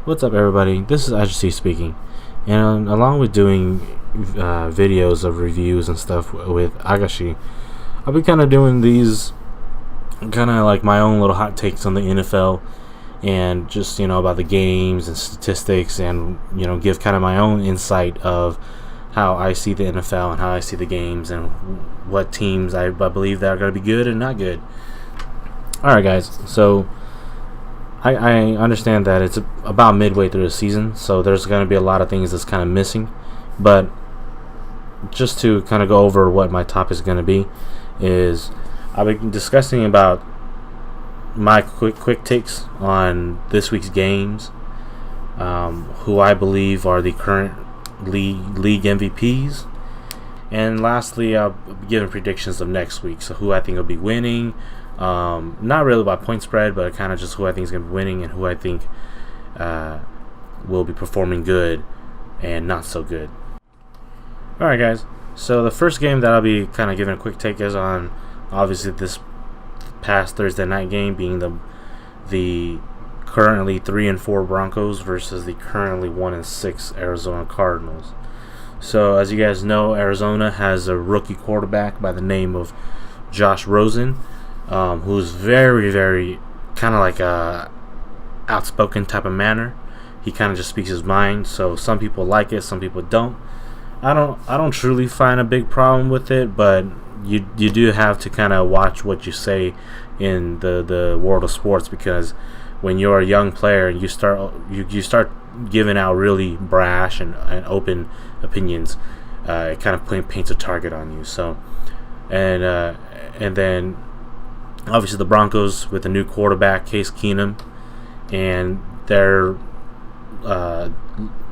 What's up, everybody? This is Ahjuxue speaking, and along with doing videos of reviews and stuff with Agashe, I'll be kind of doing these kind of like my own little hot takes on the NFL and just about the games and statistics, and give kind of my own insight of how I see the NFL and how I see the games and what teams I believe that are going to be good and not good. All right, guys. So I understand that it's about midway through the season, so there's going to be a lot of things that's kind of missing. But just to kind of go over what my topic is going to be, is I'll be discussing about my quick takes on this week's games, who I believe are the current league MVPs, and lastly, I'll be giving predictions of next week. So who I think will be winning. Not really by point spread, but kind of just who I think is going to be winning and who I think will be performing good and not so good. Alright, guys. So the first game that I'll be kind of giving a quick take is on, obviously, this past Thursday night game, being the currently 3-4 Broncos versus the currently 1-6 Arizona Cardinals. So as you guys know, Arizona has a rookie quarterback by the name of Josh Rosen, who's very, very kind of like a outspoken type of manner. He kind of just speaks his mind. So some people like it, some people don't. I don't truly find a big problem with it, but you do have to kind of watch what you say in the world of sports, because when you're a young player and you start giving out really brash and open opinions, it kind of paints a target on you. So and then obviously the Broncos with a new quarterback, Case Keenum, and their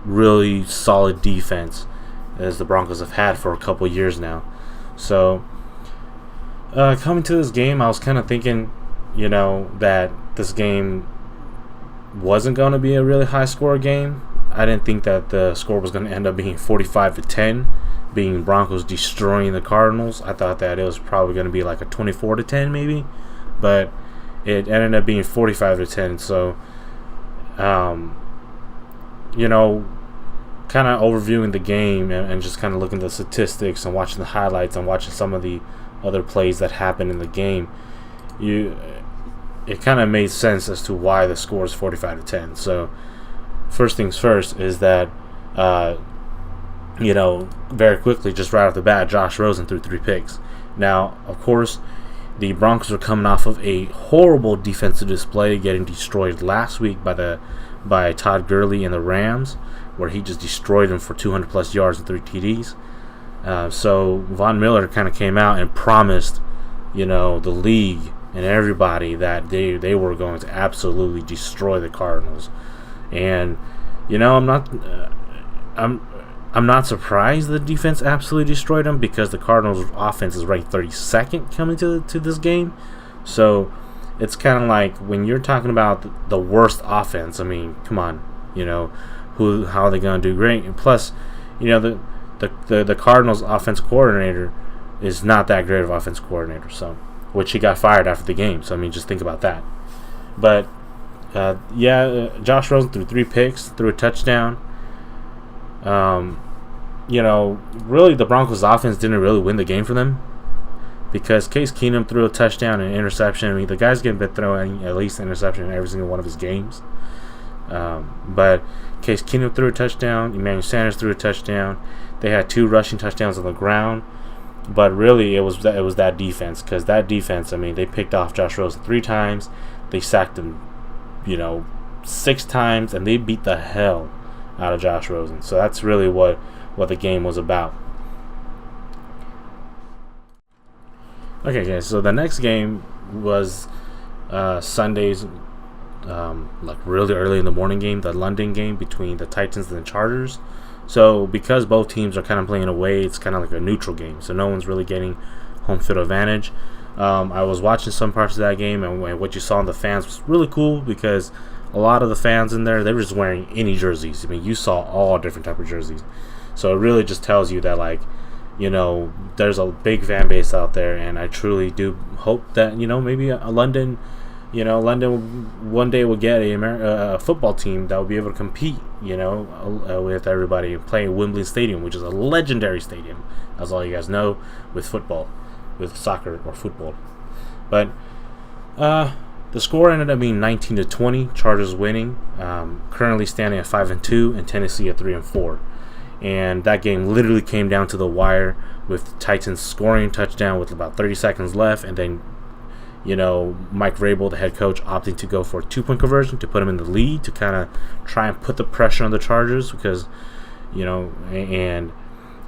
really solid defense, as the Broncos have had for a couple years now. So coming to this game, I was kind of thinking, that this game wasn't going to be a really high score game. I didn't think that the score was going to end up being 45-10, being Broncos destroying the Cardinals. I thought that it was probably going to be like a 24-10 maybe, but it ended up being 45-10. So, kind of overviewing the game and just kind of looking at the statistics and watching the highlights and watching some of the other plays that happened in the game, it kind of made sense as to why the score is 45-10. So first things first is that very quickly, just right off the bat, Josh Rosen threw 3 picks. Now, of course, the Broncos are coming off of a horrible defensive display, getting destroyed last week by Todd Gurley and the Rams, where he just destroyed them for 200+ yards and 3 TDs. So Von Miller kind of came out and promised, the league and everybody that they were going to absolutely destroy the Cardinals. And I'm not surprised the defense absolutely destroyed them, because the Cardinals' offense is ranked 32nd coming to this game. So it's kind of like when you're talking about the worst offense. I mean, come on, how are they going to do great? And plus, the Cardinals' offense coordinator is not that great of offense coordinator. So, which he got fired after the game. So I mean, just think about that. But Josh Rosen threw 3 picks, threw a touchdown. Really the Broncos' offense didn't really win the game for them, because Case Keenum threw a touchdown and an interception. I mean, the guy's getting been throwing at least an interception in every single one of his games. But Case Keenum threw a touchdown. Emmanuel Sanders threw a touchdown. They had 2 rushing touchdowns on the ground. But really, it was that defense, because that defense, I mean, they picked off Josh Rosen 3 times. They sacked him, 6 times, and they beat the hell out of Josh Rosen. So that's really what the game was about. Okay, guys. So the next game was Sunday's like really early in the morning game, the London game between the Titans and the Chargers. So because both teams are kind of playing away, it's kind of like a neutral game. So no one's really getting home field advantage. I was watching some parts of that game, and what you saw in the fans was really cool, because a lot of the fans in there, they were just wearing any jerseys. I mean, you saw all different type of jerseys. So it really just tells you that, like, there's a big fan base out there, and I truly do hope that, maybe a London London one day will get a football team that will be able to compete, with everybody playing Wembley Stadium, which is a legendary stadium, as all you guys know, with football, with soccer or football. But the score ended up being 19-20, Chargers winning, currently standing at 5-2, and Tennessee at 3-4. And that game literally came down to the wire, with the Titans scoring a touchdown with about 30 seconds left, and then Mike Vrabel, the head coach, opting to go for a 2-point conversion to put him in the lead, to kind of try and put the pressure on the Chargers, because and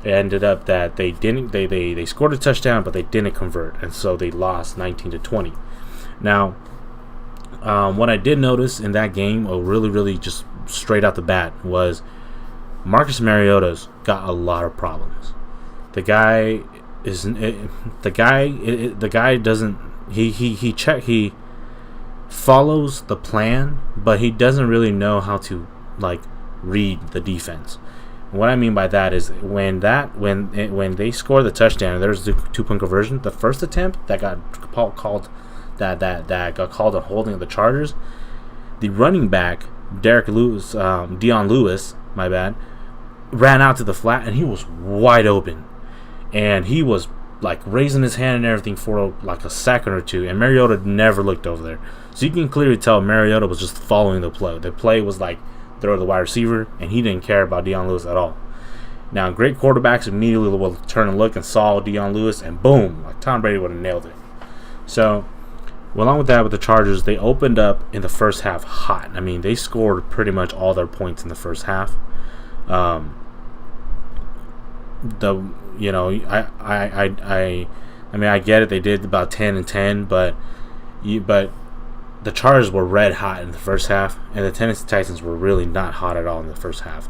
it ended up that they didn't. They scored a touchdown, but they didn't convert, and so they lost 19-20. Now, what I did notice in that game, really just straight out the bat, was Marcus Mariota's got a lot of problems. The guy doesn't. He follows the plan, but he doesn't really know how to read the defense. What I mean by that is when they score the touchdown, there's the 2-point conversion. The first attempt that got called a holding of the Chargers, the running back Dion Lewis, ran out to the flat, and he was wide open, and he was raising his hand and everything for a second or two, and Mariota never looked over there. So you can clearly tell Mariota was just following the play. The play was throw to the wide receiver, and he didn't care about Dion Lewis at all. Now, great quarterbacks immediately will turn and look and saw Dion Lewis, and boom, Tom Brady would have nailed it. So, along with that, with the Chargers, they opened up in the first half hot. They scored pretty much all their points in the first half. I get it. They did about 10-10, but the Chargers were red hot in the first half, and the Tennessee Titans were really not hot at all in the first half.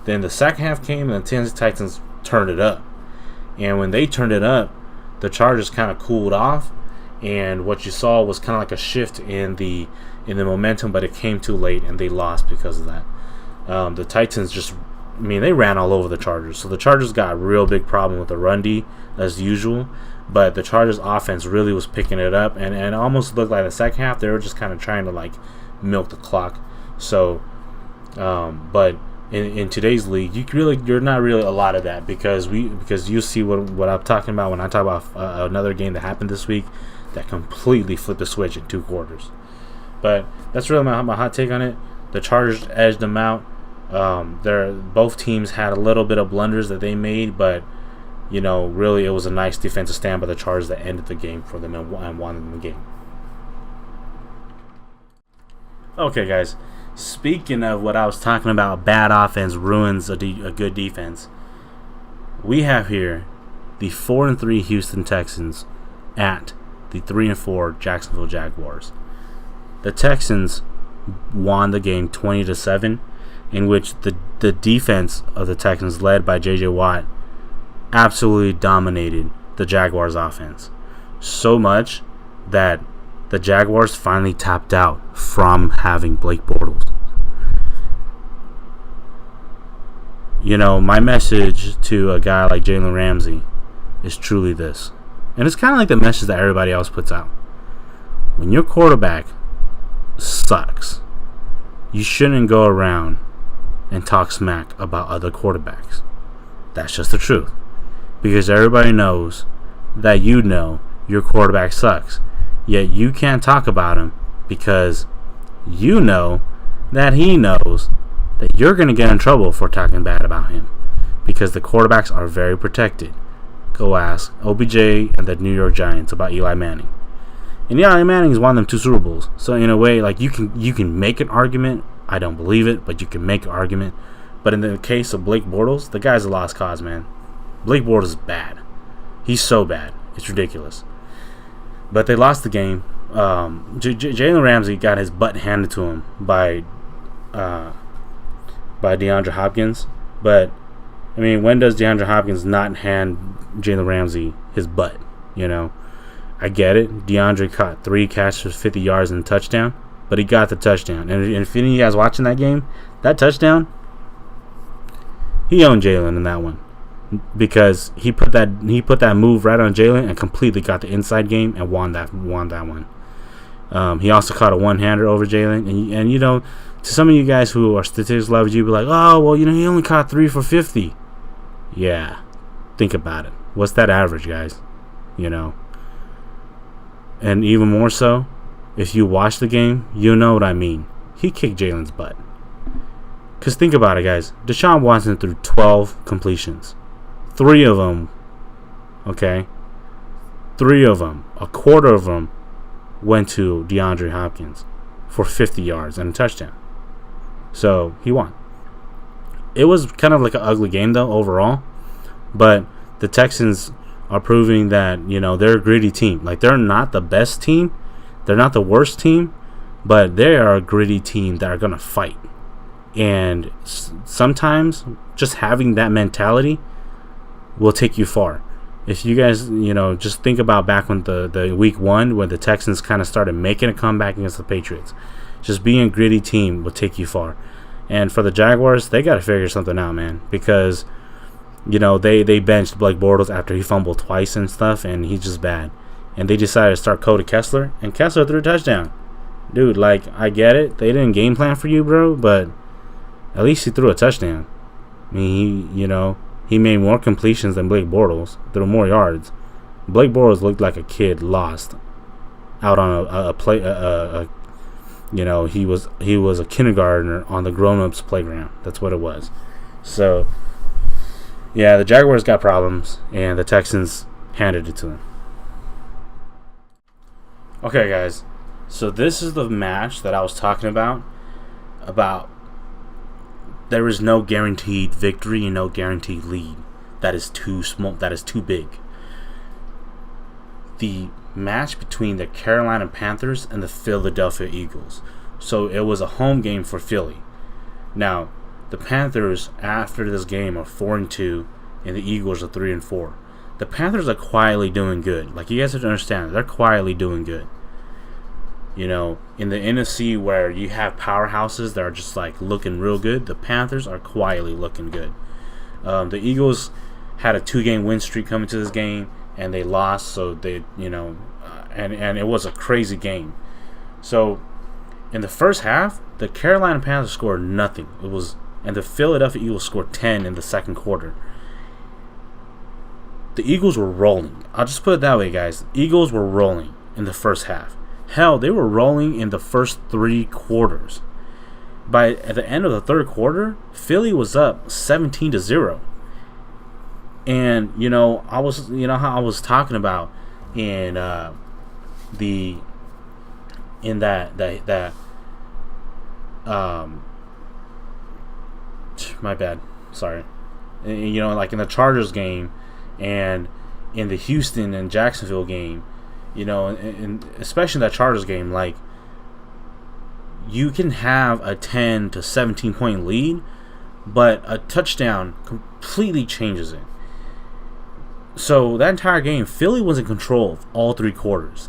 Then the second half came, and the Tennessee Titans turned it up. And when they turned it up, the Chargers kind of cooled off, and what you saw was kind of like a shift in the momentum, but it came too late, and they lost because of that. The Titans they ran all over the Chargers. So the Chargers got a real big problem with the run D, as usual. But the Chargers offense really was picking it up, and it almost looked like the second half they were just kind of trying to milk the clock. So, but in today's league, you're not really a lot of that, because you see what I'm talking about when I talk about another game that happened this week that completely flipped the switch in 2 quarters. But that's really my hot take on it. The Chargers edged them out. Both teams had a little bit of blunders that they made, but really it was a nice defensive stand by the Chargers that ended the game for them and won them the game. Okay, guys, speaking of what I was talking about, bad offense ruins a good defense. We have here the 4-3 Houston Texans at the 3-4 Jacksonville Jaguars. The Texans won the game 20-7. In which the defense of the Texans, led by J.J. Watt, absolutely dominated the Jaguars' offense. So much that the Jaguars finally tapped out from having Blake Bortles. My message to a guy like Jalen Ramsey is truly this. And it's kind of like the message that everybody else puts out. When your quarterback sucks, you shouldn't go around and talk smack about other quarterbacks. That's just the truth. Because everybody knows that your quarterback sucks. Yet you can't talk about him because you know that he knows that you're going to get in trouble for talking bad about him. Because the quarterbacks are very protected. Go ask OBJ and the New York Giants about Eli Manning. And Eli Manning's won them 2 Super Bowls. So in a way, you can make an argument. I don't believe it, but you can make an argument. But in the case of Blake Bortles, the guy's a lost cause, man. Blake Bortles is bad. He's so bad. It's ridiculous. But they lost the game. Jalen Ramsey got his butt handed to him by DeAndre Hopkins. But, when does DeAndre Hopkins not hand Jalen Ramsey his butt? I get it. DeAndre caught 3 catches for 50 yards and a touchdown. But he got the touchdown. And if any of you guys watching that game, that touchdown, he owned Jalen in that one. Because he put that move right on Jalen and completely got the inside game and won that one. He also caught a one-hander over Jalen. And you know, to some of you guys who are statistics lovers, you'd be like, oh, well, you know, he only caught 3 for 50. Yeah. Think about it. What's that average, guys? You know. And even more so, if you watch the game, you know what I mean. He kicked Jalen's butt. Because think about it, guys. Deshaun Watson threw 12 completions. 3 of them, okay? 3 of them, a quarter of them, went to DeAndre Hopkins for 50 yards and a touchdown. So, he won. It was kind of like an ugly game, though, overall. But the Texans are proving that, you know, they're a gritty team. Like, they're not the best team. They're not the worst team. But they are a gritty team that are going to fight. And sometimes just having that mentality will take you far. If you guys, you know, just think about back when the week 1 when the Texans kind of started making a comeback against the Patriots. Just being a gritty team will take you far. And for the Jaguars, they got to figure something out, man. Because, you know, they benched Blake Bortles after he fumbled twice and stuff, and he's just bad. And they decided to start Cody Kessler, and Kessler threw a touchdown. Dude, like, I get it. They didn't game plan for you, bro, but at least he threw a touchdown. I mean, he made more completions than Blake Bortles, threw more yards. Blake Bortles looked like a kid lost out on a play. He was a kindergartner on the grown-ups playground. That's what it was. So, yeah, the Jaguars got problems, and the Texans handed it to them. Okay, guys. So this is the match that I was talking about there is no guaranteed victory and no guaranteed lead. That is too small. That is too big. The match between the Carolina Panthers and the Philadelphia Eagles. So it was a home game for Philly. Now, the Panthers after this game are 4-2, and the Eagles are 3-4. The Panthers are quietly doing good. Like, you guys have to understand, they're quietly doing good. You know, in the NFC where you have powerhouses that are just like looking real good, the Panthers are quietly looking good. The Eagles had a 2-game win streak coming to this game, and they lost. So they, and it was a crazy game. So in the first half, the Carolina Panthers scored nothing. And the Philadelphia Eagles scored 10 in the second quarter. The Eagles were rolling. I'll just put it that way, guys. The Eagles were rolling in the first half. Hell, they were rolling in the first 3 quarters. At the end of the third quarter, Philly was up 17-0. And how I was talking about in that my bad, sorry. Like in the Chargers game and in the Houston and Jacksonville game. And especially that Chargers game, like, you can have a 10 to 17 point lead, but a touchdown completely changes it. So that entire game, Philly was in control of all 3 quarters.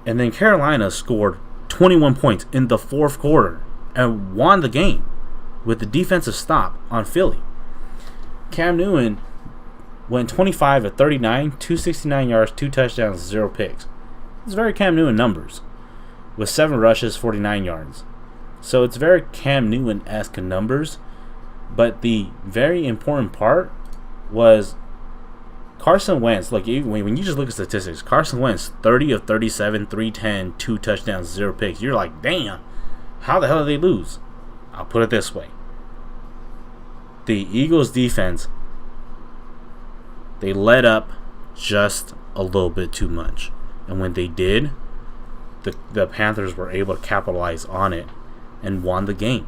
And then Carolina scored 21 points in the fourth quarter and won the game with the defensive stop on Philly. Cam Newton went 25 of 39, 269 yards, 2 touchdowns, 0 picks. It's very Cam Newton numbers. With 7 rushes, 49 yards. So it's very Cam Newton-esque numbers. But the very important part was Carson Wentz. Like, when you just look at statistics, Carson Wentz, 30 of 37, 310, 2 touchdowns, 0 picks. You're like, damn, how the hell did they lose? I'll put it this way. The Eagles' defense, they let up just a little bit too much. And when they did, the Panthers were able to capitalize on it and won the game.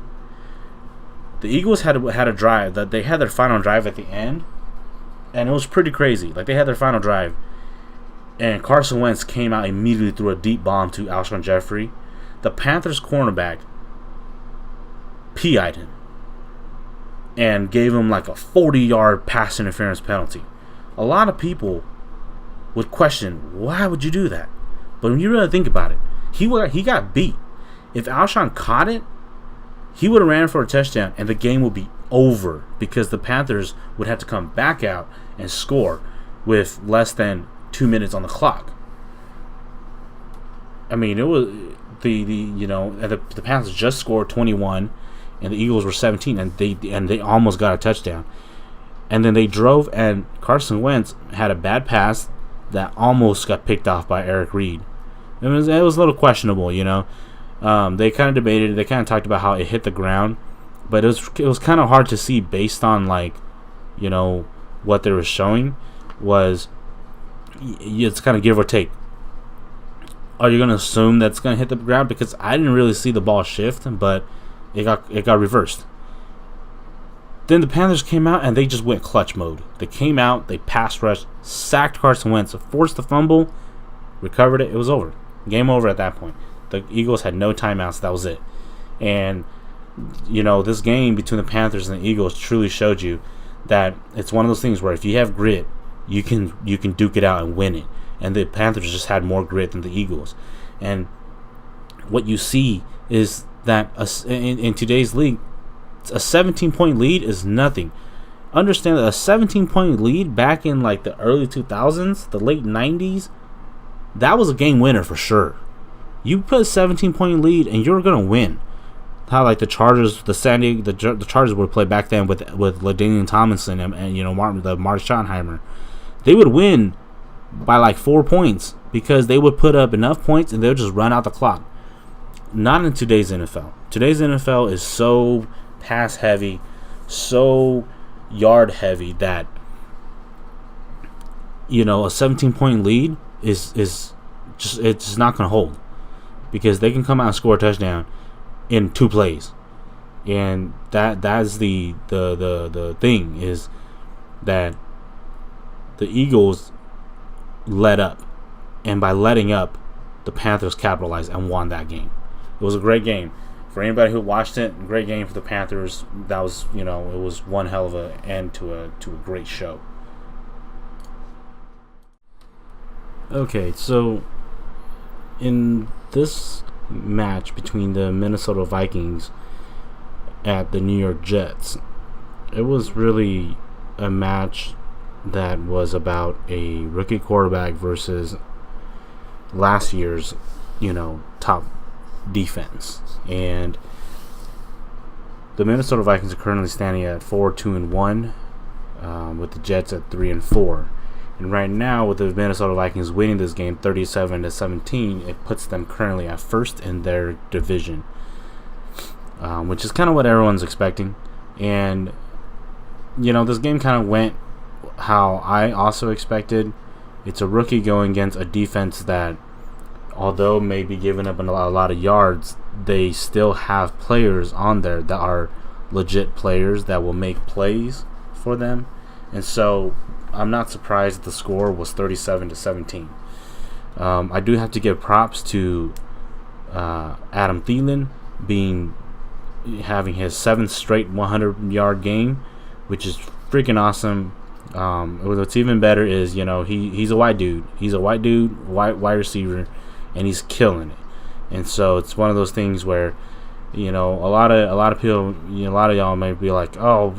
The Eagles had a drive that they had their final drive at the end, and it was pretty crazy. Like, they had their final drive, and Carson Wentz came out immediately threw a deep bomb to Alshon Jeffrey. The Panthers cornerback PI'd him and gave him like a 40-yard pass interference penalty. A lot of people would question, why would you do that? But when you really think about it, he got beat. If Alshon caught it, he would have ran for a touchdown, and the game would be over because the Panthers would have to come back out and score with less than 2 minutes on the clock. I mean, it was the Panthers just scored 21, and the Eagles were 17, and they almost got a touchdown, and then they drove, and Carson Wentz had a bad pass that almost got picked off by Eric Reed. It was a little questionable, They kind of debated. They kind of talked about how it hit the ground, but it was kind of hard to see based on what they were showing was it's kind of give or take. Are you going to assume that's going to hit the ground? Because I didn't really see the ball shift, but it got reversed. Then the Panthers came out and they just went clutch mode. They came out, they pass rushed, sacked Carson Wentz, forced the fumble, recovered it. It was over. Game over at that point. The Eagles had no timeouts. That was it. And this game between the Panthers and the Eagles truly showed you that it's one of those things where if you have grit, you can duke it out and win it. And the Panthers just had more grit than the Eagles. And what you see is that in today's league, a 17-point lead is nothing. Understand that a 17-point lead back in the early 2000s, the late 90s, that was a game winner for sure. You put a 17-point lead and you're gonna win. How the Chargers, the Chargers would play back then with LaDainian Tomlinson and Mark Schottenheimer. They would win by 4 points because they would put up enough points and they'll just run out the clock. Not in today's NFL. Today's NFL is so pass heavy, so yard heavy that a 17-point lead is just not gonna hold, because they can come out and score a touchdown in 2 plays, and that's the thing is that the Eagles let up, and by letting up, the Panthers capitalized and won that game. It was a great game for anybody who watched it. Great game for the Panthers. That was it was one hell of a end to a great show. Okay, so in this match between the Minnesota Vikings at the New York Jets, it was really a match that was about a rookie quarterback versus last year's top defense. And the Minnesota Vikings are currently standing at 4-2-1, with the Jets at 3-4. And right now, with the Minnesota Vikings winning this game 37-17, it puts them currently at first in their division, which is kind of what everyone's expecting. And this game kind of went how I also expected. It's a rookie going against a defense that, although maybe giving up a lot of yards, they still have players on there that are legit players that will make plays for them. And so I'm not surprised that the score was 37-17. I do have to give props to Adam Thielen having his 7th straight 100-yard game, which is freaking awesome. What's even better is he's a white dude. He's a white dude, wide receiver, and he's killing it. And so it's one of those things where a lot of people, a lot of y'all may be like, oh,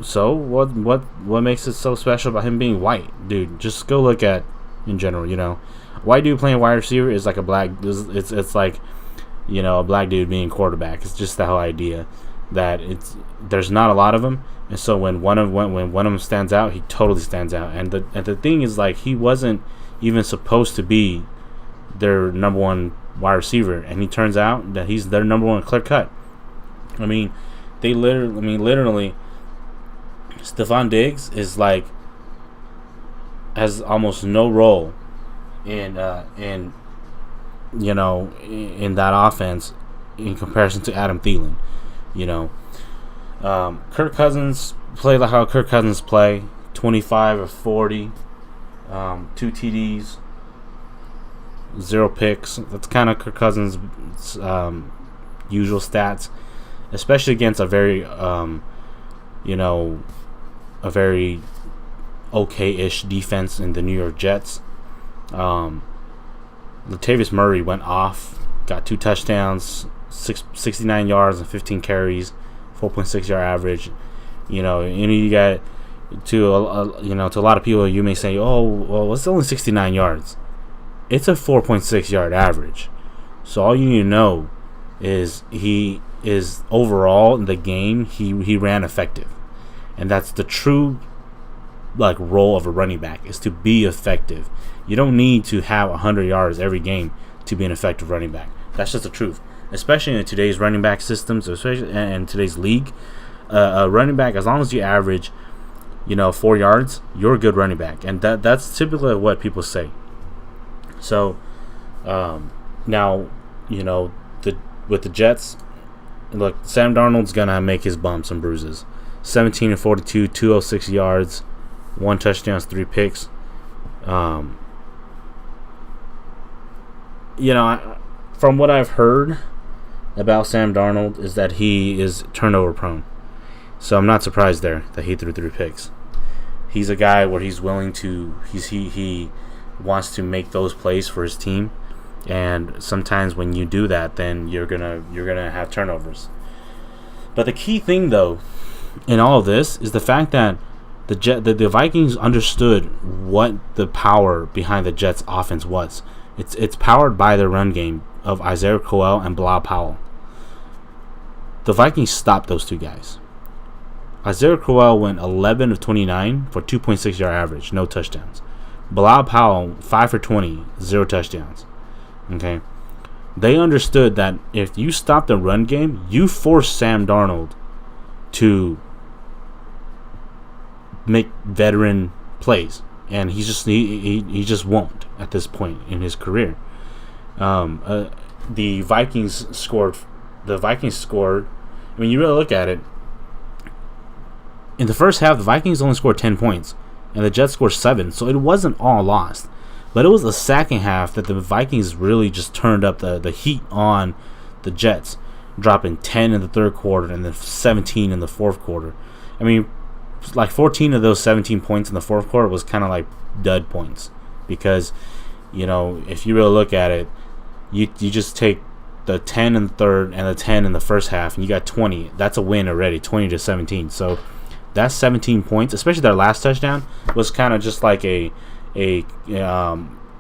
so what makes it so special about him being white? Dude, just go look at in general. White dude playing wide receiver is like a black. It's like a black dude being quarterback. It's just the whole idea that there's not a lot of them. And so when one of them stands out, he totally stands out. And the thing is, he wasn't even supposed to be their number one wide receiver, and he turns out that he's their number one clear cut. I mean, literally, Stephon Diggs is has almost no role in that offense in comparison to Adam Thielen. Kirk Cousins played like how Kirk Cousins play, 25 of 40, 2 TDs, 0 picks. That's kind of Kirk Cousins' usual stats, especially against a very okay-ish defense in the New York Jets. Latavius Murray went off, got 2 touchdowns, 69 yards and 15 carries, 4.6 yard average. And you got to a lot of people, you may say, oh, well, it's only 69 yards. it's a 4.6 yard average. So all you need to know is he is overall in the game he ran effective, and that's the true role of a running back, is to be effective. You don't need to have 100 yards every game to be an effective running back. That's just the truth, especially in today's running back systems, especially in today's league. A running back, as long as you average 4 yards, you're a good running back, and that's typically what people say. So now with the Jets, look, Sam Darnold's gonna make his bumps and bruises. 17 and 42, 206 yards, 1 touchdown, 3 picks. From what I've heard about Sam Darnold is that he is turnover prone. So I'm not surprised there that he threw 3 picks. He's a guy where he's willing to he wants to make those plays for his team, and sometimes when you do that, then you're gonna have turnovers. But the key thing though in all of this is the fact that the Vikings understood what the power behind the Jets' offense was. It's powered by the run game of Isaiah Crowell and Bilal Powell. The Vikings stopped those 2 guys. Isaiah Crowell went 11 of 29 for 2.6 yard average, no touchdowns. Bilal Powell 5 for 20, 0 touchdowns. Okay, they understood that if you stop the run game, you force Sam Darnold to make veteran plays, and he just won't at this point in his career. The Vikings scored. I mean, you really look at it. In the first half, the Vikings only scored 10 points, and the Jets scored 7, so it wasn't all lost. But it was the second half that the Vikings really just turned up the heat on the Jets, dropping 10 in the third quarter and then 17 in the fourth quarter. I mean, 14 of those 17 points in the fourth quarter was kind of like dud points, because, if you really look at it, you just take the 10 in the third and the 10 in the first half, and you got 20. That's a win already, 20-17. So that's 17 points, especially their last touchdown was kind of just like a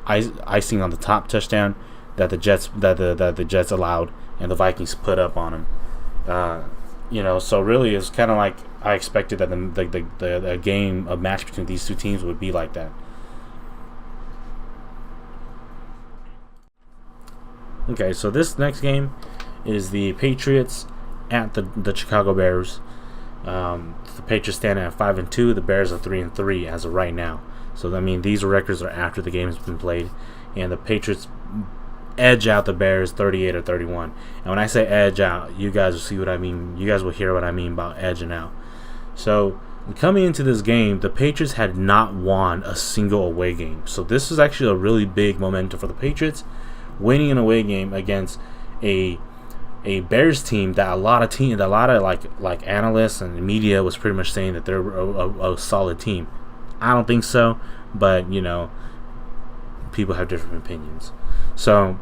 icing on the top touchdown that the Jets allowed and the Vikings put up on them. So really it's kind of like I expected that the game, a match between these 2 teams would be like that. Okay, so this next game is the Patriots at the Chicago Bears. The Patriots stand at 5-2. The Bears are 3-3 as of right now. So I mean, these records are after the game has been played, and the Patriots edge out the Bears 38-31. And when I say edge out, you guys will see what I mean. You guys will hear what I mean about edging out. So coming into this game, the Patriots had not won a single away game. So this is actually a really big momentum for the Patriots, winning an away game against a Bears team that a lot of analysts and media was pretty much saying that they're a solid team. I don't think so, but people have different opinions. So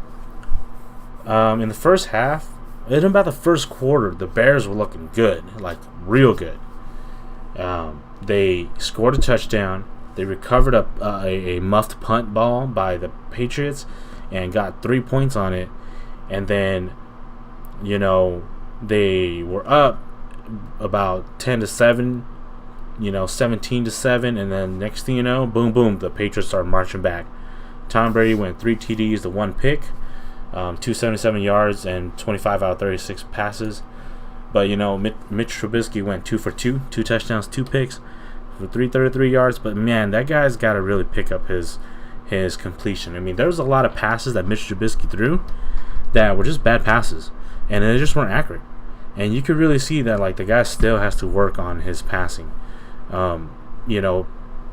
in the first half, in about the first quarter, the Bears were looking good, like real good. They scored a touchdown. They recovered a muffed punt ball by the Patriots and got 3 points on it. And then, they were up about 10-7, 17-7, and then next thing you know, boom, boom, the Patriots started marching back. Tom Brady went 3 TDs to 1 pick, 277 yards, and 25 out of 36 passes. But, Mitch Trubisky went 2 for 2, 2 touchdowns, 2 picks for 333 yards. But, man, that guy's got to really pick up his completion. I mean, there was a lot of passes that Mitch Trubisky threw that were just bad passes, and they just weren't accurate. And you could really see that, the guy still has to work on his passing.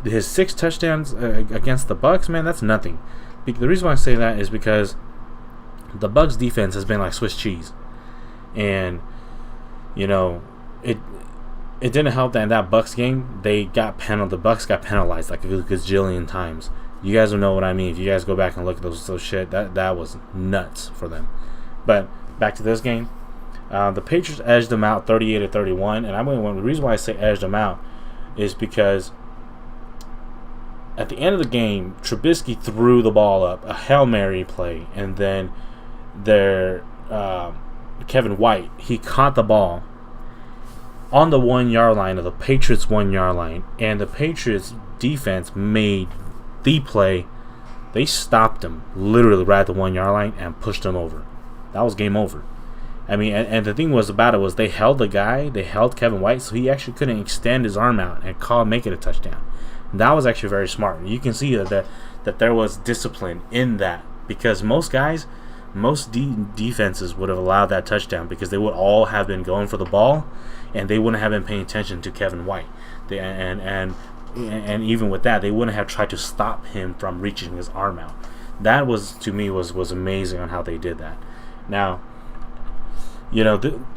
His 6 touchdowns against the Bucs, man, that's nothing. The reason why I say that is because the Bucs defense has been like Swiss cheese, and it didn't help that in that Bucs game the Bucs got penalized like a gazillion times. You guys will know what I mean if you guys go back and look at those shit. That was nuts for them. But back to this game, the Patriots edged them out 38-31, and the reason why I say edged them out is because at the end of the game, Trubisky threw the ball up, a Hail Mary play, and then Kevin White, he caught the ball on the 1 yard line of the Patriots 1 yard line, and the Patriots defense made the play. They stopped him literally right at the 1 yard line and pushed him over. That was game over. I mean, and the thing was about it was they held the guy, they held Kevin White, so he actually couldn't extend his arm out and make it a touchdown. And that was actually very smart. You can see that there was discipline in that, because most defenses would have allowed that touchdown because they would all have been going for the ball, and they wouldn't have been paying attention to Kevin White. And even with that, they wouldn't have tried to stop him from reaching his arm out. That was, to me, was amazing on how they did that. Now,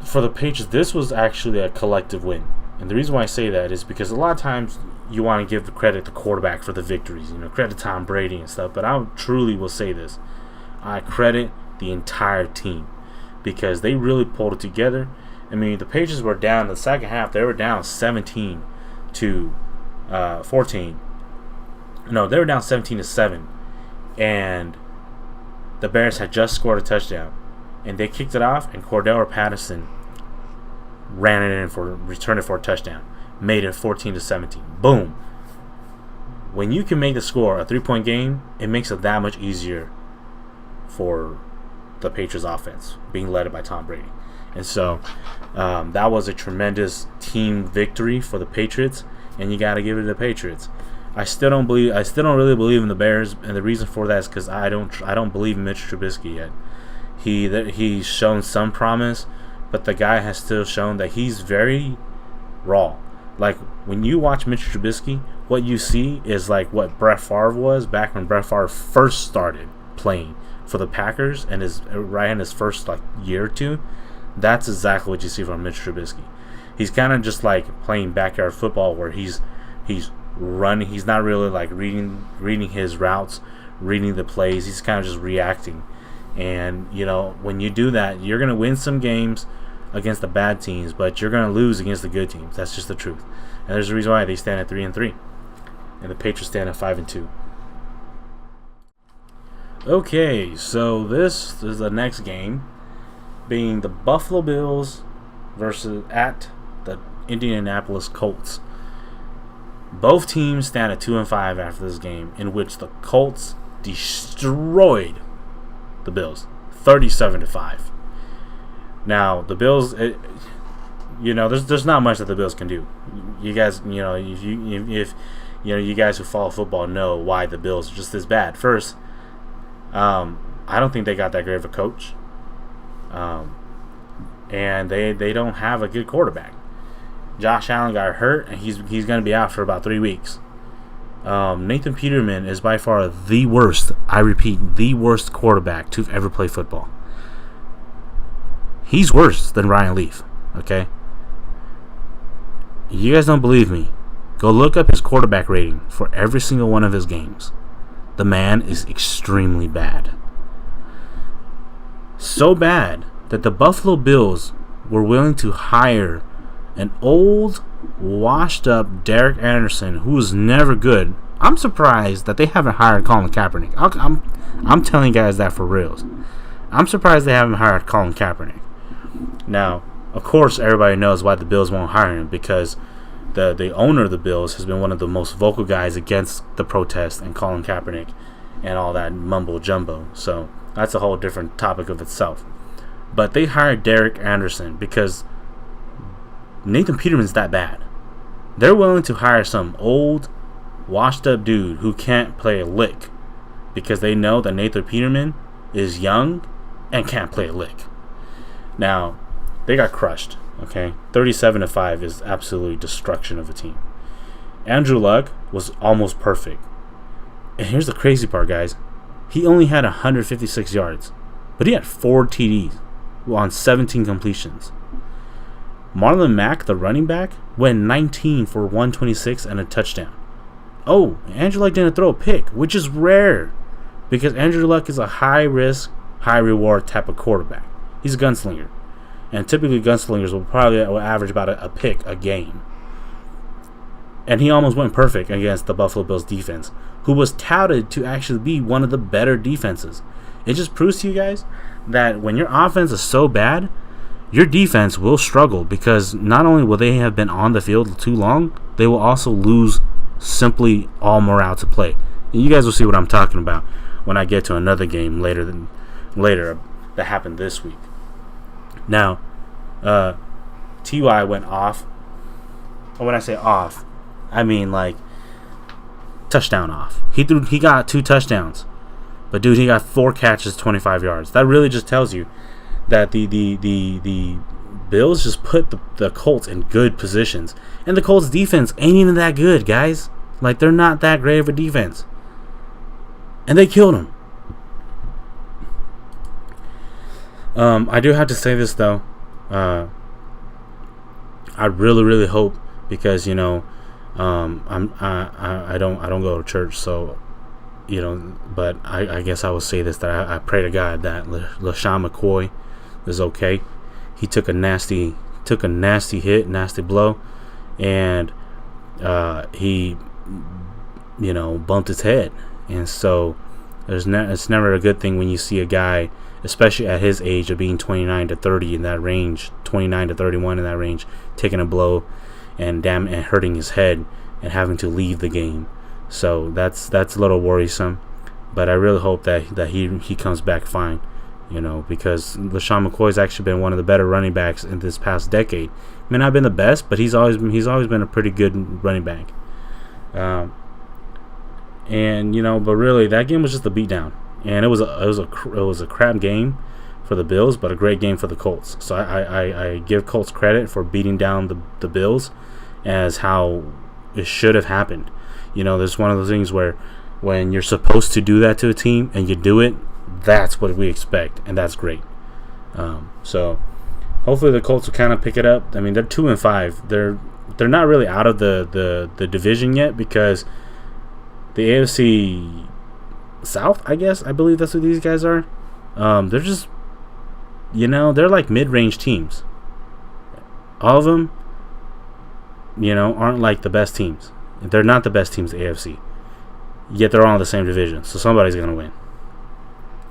for the Patriots, this was actually a collective win. And the reason why I say that is because a lot of times you want to give the credit to the quarterback for the victories, credit Tom Brady and stuff. But I truly will say this. I credit the entire team because they really pulled it together. I mean, the Patriots were down in the second half. They were down 17 to 14. No, they were down 17-7. And the Bears had just scored a touchdown. And they kicked it off, and Cordell Patterson returned it for a touchdown. Made it 14-17. Boom. When you can make the score a 3-point game, it makes it that much easier for the Patriots offense, being led by Tom Brady. And so that was a tremendous team victory for the Patriots, and you got to give it to the Patriots. I still don't really believe in the Bears, and the reason for that is because I don't believe in Mitch Trubisky yet. He's shown some promise, but the guy has still shown that he's very raw. Like, when you watch Mitch Trubisky, what you see is like what Brett Favre was back when Brett Favre first started playing for the Packers and right in his first year or two. That's exactly what you see from Mitch Trubisky. He's kind of just like playing backyard football where he's running. He's not really like reading his routes, reading the plays. He's kind of just reacting. And, when you do that, you're going to win some games against the bad teams, but you're going to lose against the good teams. That's just the truth. And there's a reason why they stand at 3-3. And the Patriots stand at 5-2. Okay, so this is the next game, being the Buffalo Bills versus at the Indianapolis Colts. Both teams stand at 2-5 after this game, in which the Colts destroyed the Bills 37-5. Now the Bills, there's not much that the Bills can do. You guys, if you guys who follow football know why the Bills are just this bad. First, I don't think they got that great of a coach, and they don't have a good quarterback. Josh Allen got hurt, and he's going to be out for about 3 weeks. Nathan Peterman is by far the worst, I repeat, the worst quarterback to ever play football. He's worse than Ryan Leaf, okay? You guys don't believe me? Go look up his quarterback rating for every single one of his games. The man is extremely bad. So bad that the Buffalo Bills were willing to hire an old, washed-up Derek Anderson who was never good. I'm surprised that they haven't hired Colin Kaepernick. I'm telling you guys that for reals. I'm surprised they haven't hired Colin Kaepernick. Now, of course, everybody knows why the Bills won't hire him, because the owner of the Bills has been one of the most vocal guys against the protest and Colin Kaepernick and all that mumbo jumbo. So that's a whole different topic of itself. But they hired Derek Anderson because Nathan Peterman's that bad. They're willing to hire some old, washed-up dude who can't play a lick because they know that Nathan Peterman is young and can't play a lick. Now, they got crushed, okay? 37-5 is absolutely destruction of a team. Andrew Luck was almost perfect. And here's the crazy part, guys. He only had 156 yards, but he had 4 TDs on 17 completions. Marlon Mack, the running back, went 19 for 126 and a touchdown. Oh, Andrew Luck didn't throw a pick, which is rare because Andrew Luck is a high-risk, high-reward type of quarterback. He's a gunslinger. And typically gunslingers will average about a pick a game. And he almost went perfect against the Buffalo Bills defense, who was touted to actually be one of the better defenses. It just proves to you guys that when your offense is so bad, your defense will struggle, because not only will they have been on the field too long, they will also lose simply all morale to play. And you guys will see what I'm talking about when I get to another game later that happened this week. Now, Ty went off. And when I say off, I mean like touchdown off. He got 2 touchdowns, but dude, he got 4 catches, 25 yards. That really just tells you that the Bills just put the Colts in good positions, and the Colts defense ain't even that good, guys. Like, they're not that great of a defense, and they killed them. I do have to say this though. I really, really hope, because I don't go to church, so but I guess I will say this, that I pray to God that LaShawn McCoy is okay. He took a nasty hit, nasty blow, and he bumped his head, and so it's never a good thing when you see a guy, especially at his age of being 29 to 30 in that range, 29 to 31 in that range, taking a blow and hurting his head and having to leave the game. So that's a little worrisome, but I really hope that he comes back fine, because LaShawn McCoy's actually been one of the better running backs in this past decade. May not been the best, but he's always been a pretty good running back. But really that game was just a beatdown, and it was a crap game for the Bills, but a great game for the Colts. So I give Colts credit for beating down the Bills as how it should have happened. There's one of those things where when you're supposed to do that to a team and you do it, that's what we expect, and that's great. So hopefully the Colts will kind of pick it up. I mean, they're 2-5. They're not really out of the division yet, because the AFC South, I believe that's what these guys are. They're just, they're like mid-range teams. All of them, aren't like the best teams. They're not the best teams in the AFC. Yet they're all in the same division, so somebody's gonna win.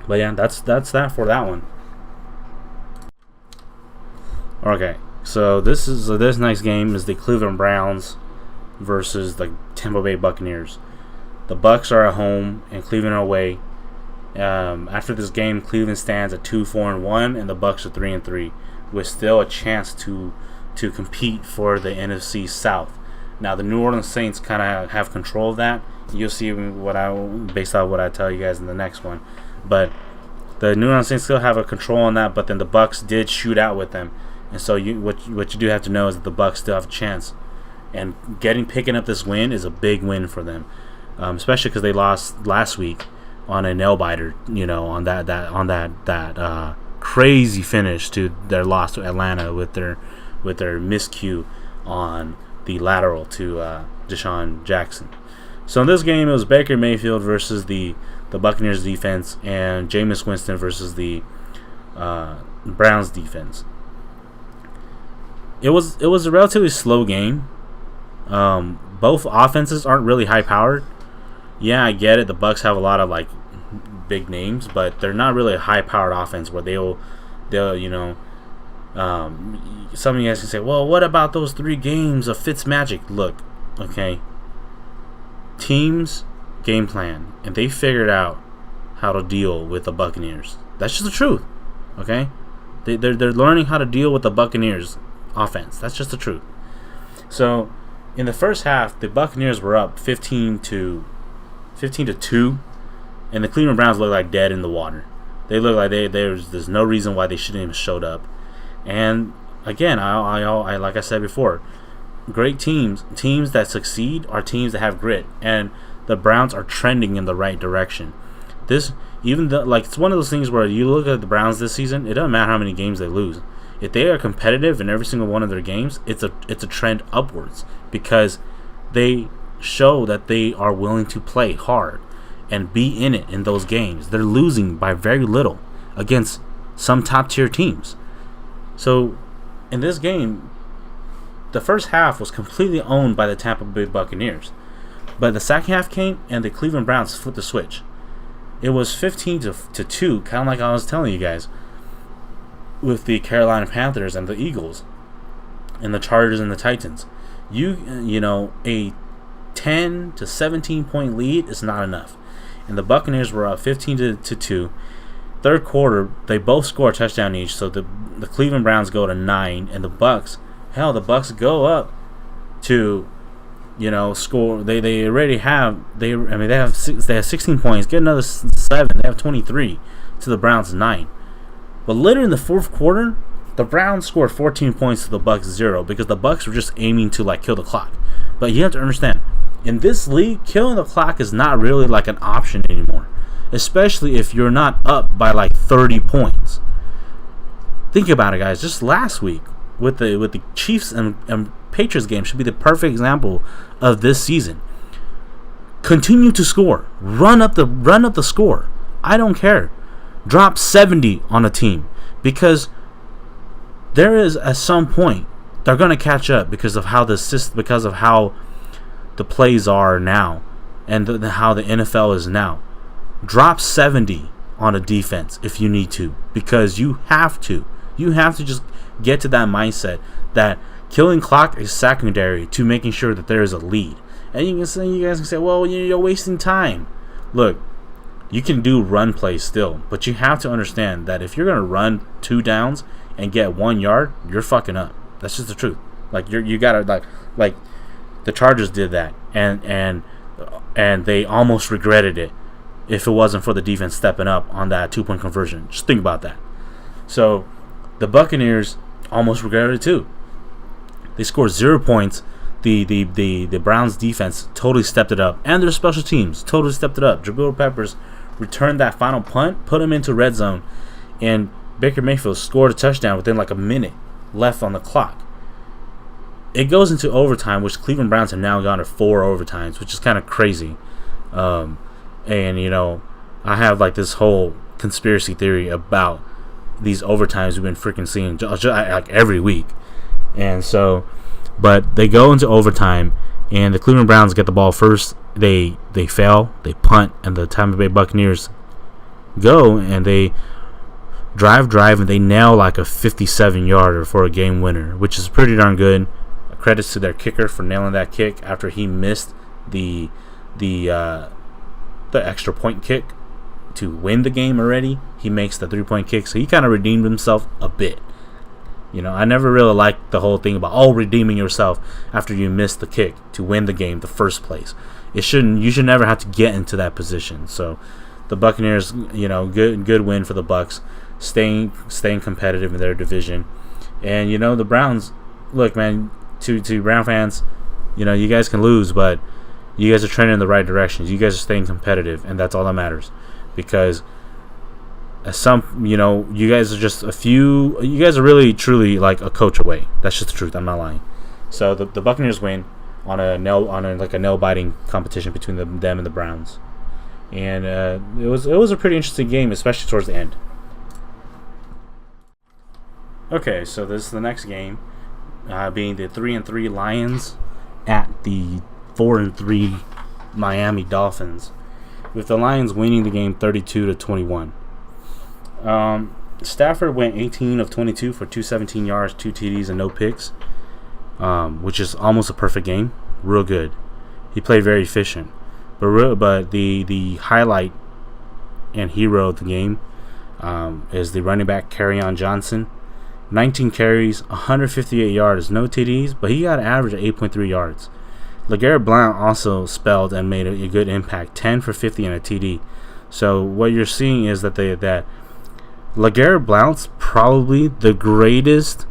But yeah, that's that for that one. Okay, so this next game is the Cleveland Browns versus the Tampa Bay Buccaneers. The Bucs are at home and Cleveland are away. After this game, Cleveland stands at 2-4-1, and the Bucs are 3-3, with still a chance to compete for the NFC South. Now, the New Orleans Saints kind of have control of that. You'll see based on what I tell you guys in the next one. But the New Orleans Saints still have a control on that. But then the Bucs did shoot out with them, and so what you do have to know is that the Bucs still have a chance. And picking up this win is a big win for them, especially because they lost last week on a nail biter. On that crazy finish to their loss to Atlanta with their miscue on the lateral to Deshaun Jackson. So in this game, it was Baker Mayfield versus the Buccaneers defense, and Jameis Winston versus the Browns defense. It was a relatively slow game. Both offenses aren't really high powered. Yeah, I get it. The Bucs have a lot of like big names, but they're not really a high powered offense where they'll some of you guys can say, well, what about those 3 games of Fitzmagic? Look, okay, teams game plan, and they figured out how to deal with the Buccaneers. That's just the truth, okay? They're learning how to deal with the Buccaneers offense. That's just the truth. So in the first half, the Buccaneers were up 15 to 2, and the Cleveland Browns looked like dead in the water. They look like there's no reason why they shouldn't even showed up. And again, I like I said before, great teams that succeed are teams that have grit, and the Browns are trending in the right direction. It's one of those things where you look at the Browns this season, it doesn't matter how many games they lose. If they are competitive in every single one of their games, it's a trend upwards, because they show that they are willing to play hard and be in it in those games. They're losing by very little against some top tier teams. So in this game, the first half was completely owned by the Tampa Bay Buccaneers. But the second half came, and the Cleveland Browns flipped the switch. It was 15 to 2, kind of like I was telling you guys, with the Carolina Panthers and the Eagles, and the Chargers and the Titans. You know, a 10 to 17 point lead is not enough. And the Buccaneers were up 15 to 2. Third quarter, they both score a touchdown each, so the Cleveland Browns go to 9, and the Bucks go up to, you know, score. They already have they have 16 points. Get another 7. They have 23 to the Browns 9. But later in the fourth quarter, the Browns scored 14 points to the Bucks 0 because the Bucks were just aiming to kill the clock. But you have to understand, in this league, killing the clock is not really an option anymore, especially if you're not up by 30 points. Think about it, guys. Just last week with the Chiefs and Patriots game should be the perfect example of this season. Continue to score. Run up the score. I don't care. Drop 70 on a team, because there is at some point they're going to catch up because of how the plays are now, and how the NFL is now. Drop 70 on a defense if you need to, because you have to. You have to just get to that mindset that killing clock is secondary to making sure that there is a lead. And you guys can say, well, you're wasting time. Look, you can do run plays still, but you have to understand that if you're going to run 2 downs and get 1 yard, you're fucking up. That's just the truth. You gotta like the Chargers did that, and they almost regretted it if it wasn't for the defense stepping up on that 2-point conversion. Just think about that. So the Buccaneers almost regretted it too. They scored 0 points. The Browns defense totally stepped it up, and their special teams totally stepped it up. Jabril Peppers returned that final punt, put him into red zone, and Baker Mayfield scored a touchdown within a minute left on the clock. It goes into overtime, which Cleveland Browns have now gone to 4 overtimes, which is kind of crazy. And I have this whole conspiracy theory about these overtimes we've been freaking seeing just every week. And so, but they go into overtime, and the Cleveland Browns get the ball first. They fail, they punt, and the Tampa Bay Buccaneers go, and they drive, and they nail a 57-yarder for a game winner, which is pretty darn good. Credits to their kicker for nailing that kick after he missed the extra point kick to win the game already. He makes the 3-point kick, so he kind of redeemed himself a bit. I never really liked the whole thing about redeeming yourself after you missed the kick to win the game the first place. You should never have to get into that position. So the Buccaneers, good win for the Bucks, staying competitive in their division. And the Browns, look, man, to Brown fans, you guys can lose, but you guys are trending in the right direction. You guys are staying competitive, and that's all that matters. Because you guys are just you guys are really truly a coach away. That's just the truth. I'm not lying. So the Buccaneers win on a nail biting competition between them and the Browns, and it was a pretty interesting game, especially towards the end. Okay, so this is the next game, being the 3-3 Lions at the 4-3 Miami Dolphins, with the Lions winning the game 32-21. Stafford went 18 of 22 for 217 yards, 2 TDs, and no picks, which is almost a perfect game. Real good. He played very efficient. But the highlight and hero of the game is the running back Kerryon Johnson. 19 carries, 158 yards, no TDs, but he got an average of 8.3 yards. LeGarrette Blount also spelled and made a good impact, 10 for 50 and a TD. So what you're seeing is that LeGarrette Blount's probably the greatest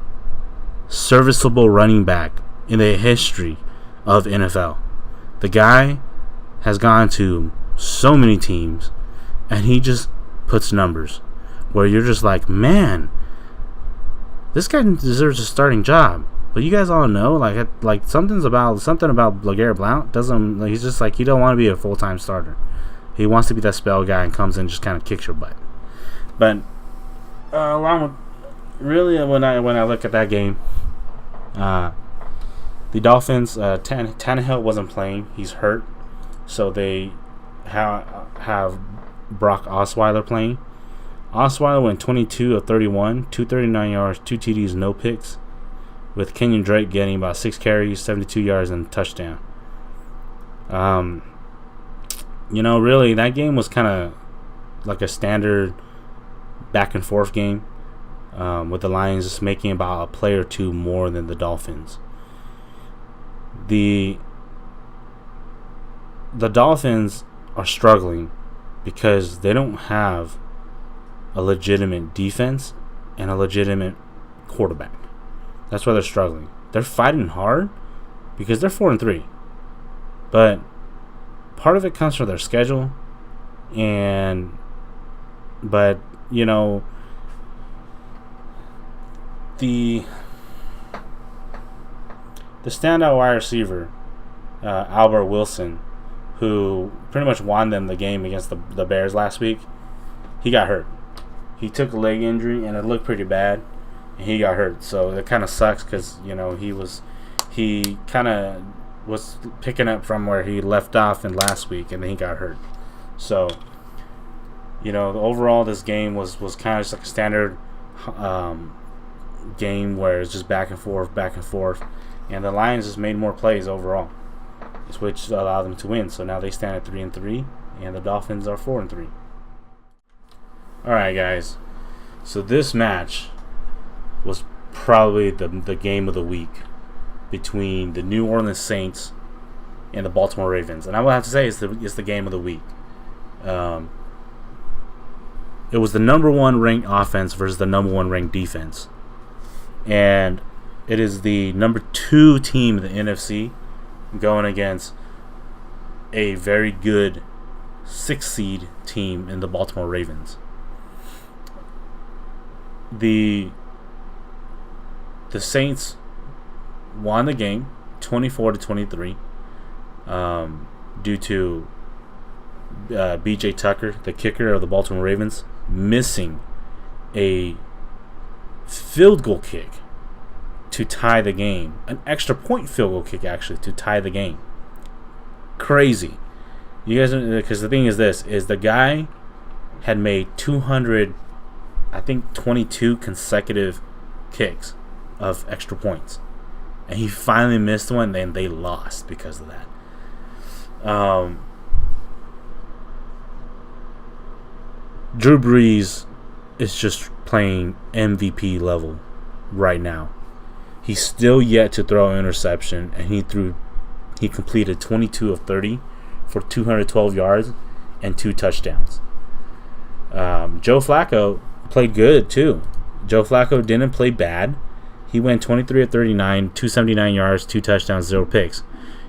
serviceable running back in the history of NFL. The guy has gone to so many teams, and he just puts numbers where you're just like, man, this guy deserves a starting job. But you guys all know, something about LeGarrette Blount doesn't. He's just he don't want to be a full-time starter. He wants to be that spell guy and comes in and just kind of kicks your butt. But along with, really, when I look at that game, The Dolphins, Tannehill wasn't playing. He's hurt. So they have Brock Osweiler playing. Osweiler went 22 of 31, 239 yards, 2 TDs, no picks, with Kenyon Drake getting about 6 carries, 72 yards, and a touchdown. Really, that game was kind of like a standard back and forth game, with the Lions just making about a play or two more than the Dolphins. The Dolphins are struggling because they don't have a legitimate defense and a legitimate quarterback. That's why they're struggling. They're fighting hard because they're 4-3. But part of it comes from their schedule, but the standout wide receiver, Albert Wilson, who pretty much won them the game against the Bears last week, he got hurt. He took a leg injury and it looked pretty bad, and he got hurt. So it kind of sucks because he kind of was picking up from where he left off in last week, and then he got hurt. So overall this game was kind of just like a standard game where it's just back and forth, and the Lions just made more plays overall, which allowed them to win. So now they stand at 3-3, and the Dolphins are 4-3. All right, guys. So this match was probably the game of the week between the New Orleans Saints and the Baltimore Ravens, and I will have to say it's the game of the week. It was the number 1 ranked offense versus the number 1 ranked defense, and it is the number 2 team in the NFC going against a very good 6th seed team in the Baltimore Ravens. The Saints won the game 24-23 due to B.J. Tucker, the kicker of the Baltimore Ravens, missing a field goal kick to tie the game. An extra point field goal kick, actually, to tie the game. Crazy. You guys, because the thing is this, is the guy had made 22 consecutive kicks of extra points, and he finally missed one, and they lost because of that. Drew Brees is just playing MVP level right now. He's still yet to throw an interception, and he completed 22 of 30 for 212 yards and 2 touchdowns. Joe Flacco played good too. Joe Flacco didn't play bad. He went 23 of 39, 279 yards, 2 touchdowns, 0 picks.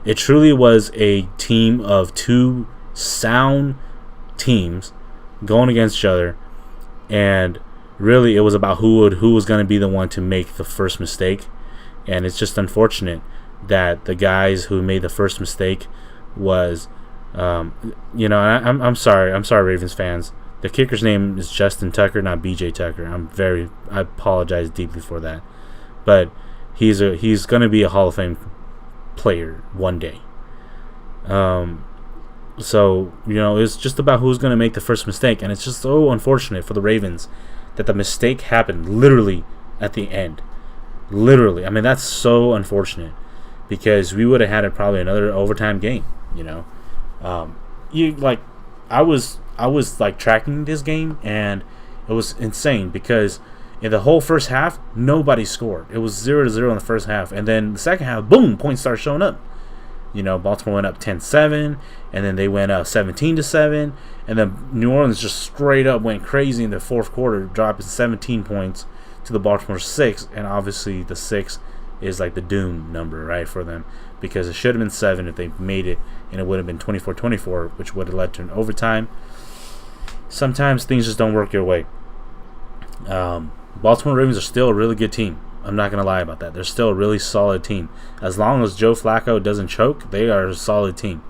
It truly was a team of 2 sound teams going against each other, and really it was about who was going to be the one to make the first mistake. And it's just unfortunate that the guys who made the first mistake was, I'm sorry, Ravens fans. The kicker's name is Justin Tucker, not B.J. Tucker. I apologize deeply for that, but he's going to be a Hall of Fame player one day. So it's just about who's going to make the first mistake, and it's just so unfortunate for the Ravens that the mistake happened literally at the end. Literally, I mean, that's so unfortunate, because we would have had probably another overtime game. I was like tracking this game, and it was insane because in the whole first half nobody scored. It was 0-0 in the first half, and then the second half, boom, points started showing up. Baltimore went up 10-7, and then they went up 17-7, and then New Orleans just straight up went crazy in the fourth quarter, dropping 17 points to the Baltimore 6, and obviously the 6 is like the doom number, right, for them, because it should have been 7 if they made it, and it would have been 24-24, which would have led to an overtime. Sometimes things just don't work your way. Baltimore Ravens are still a really good team. I'm not going to lie about that. They're still a really solid team. As long as Joe Flacco doesn't choke, they are a solid team.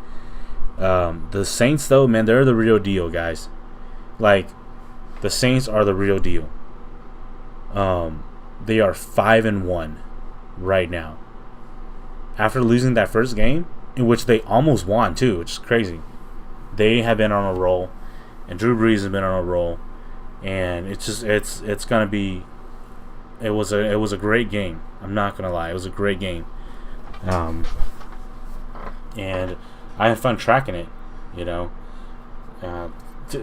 The Saints, though, man, they're the real deal, guys. Like, the Saints are the real deal. They are 5-1 right now. after losing that first game, in which they almost won too, which is crazy. They have been on a roll, and Drew Brees has been on a roll, and it's gonna be. It was a great game. I'm not gonna lie, it was a great game, and I had fun tracking it. You know,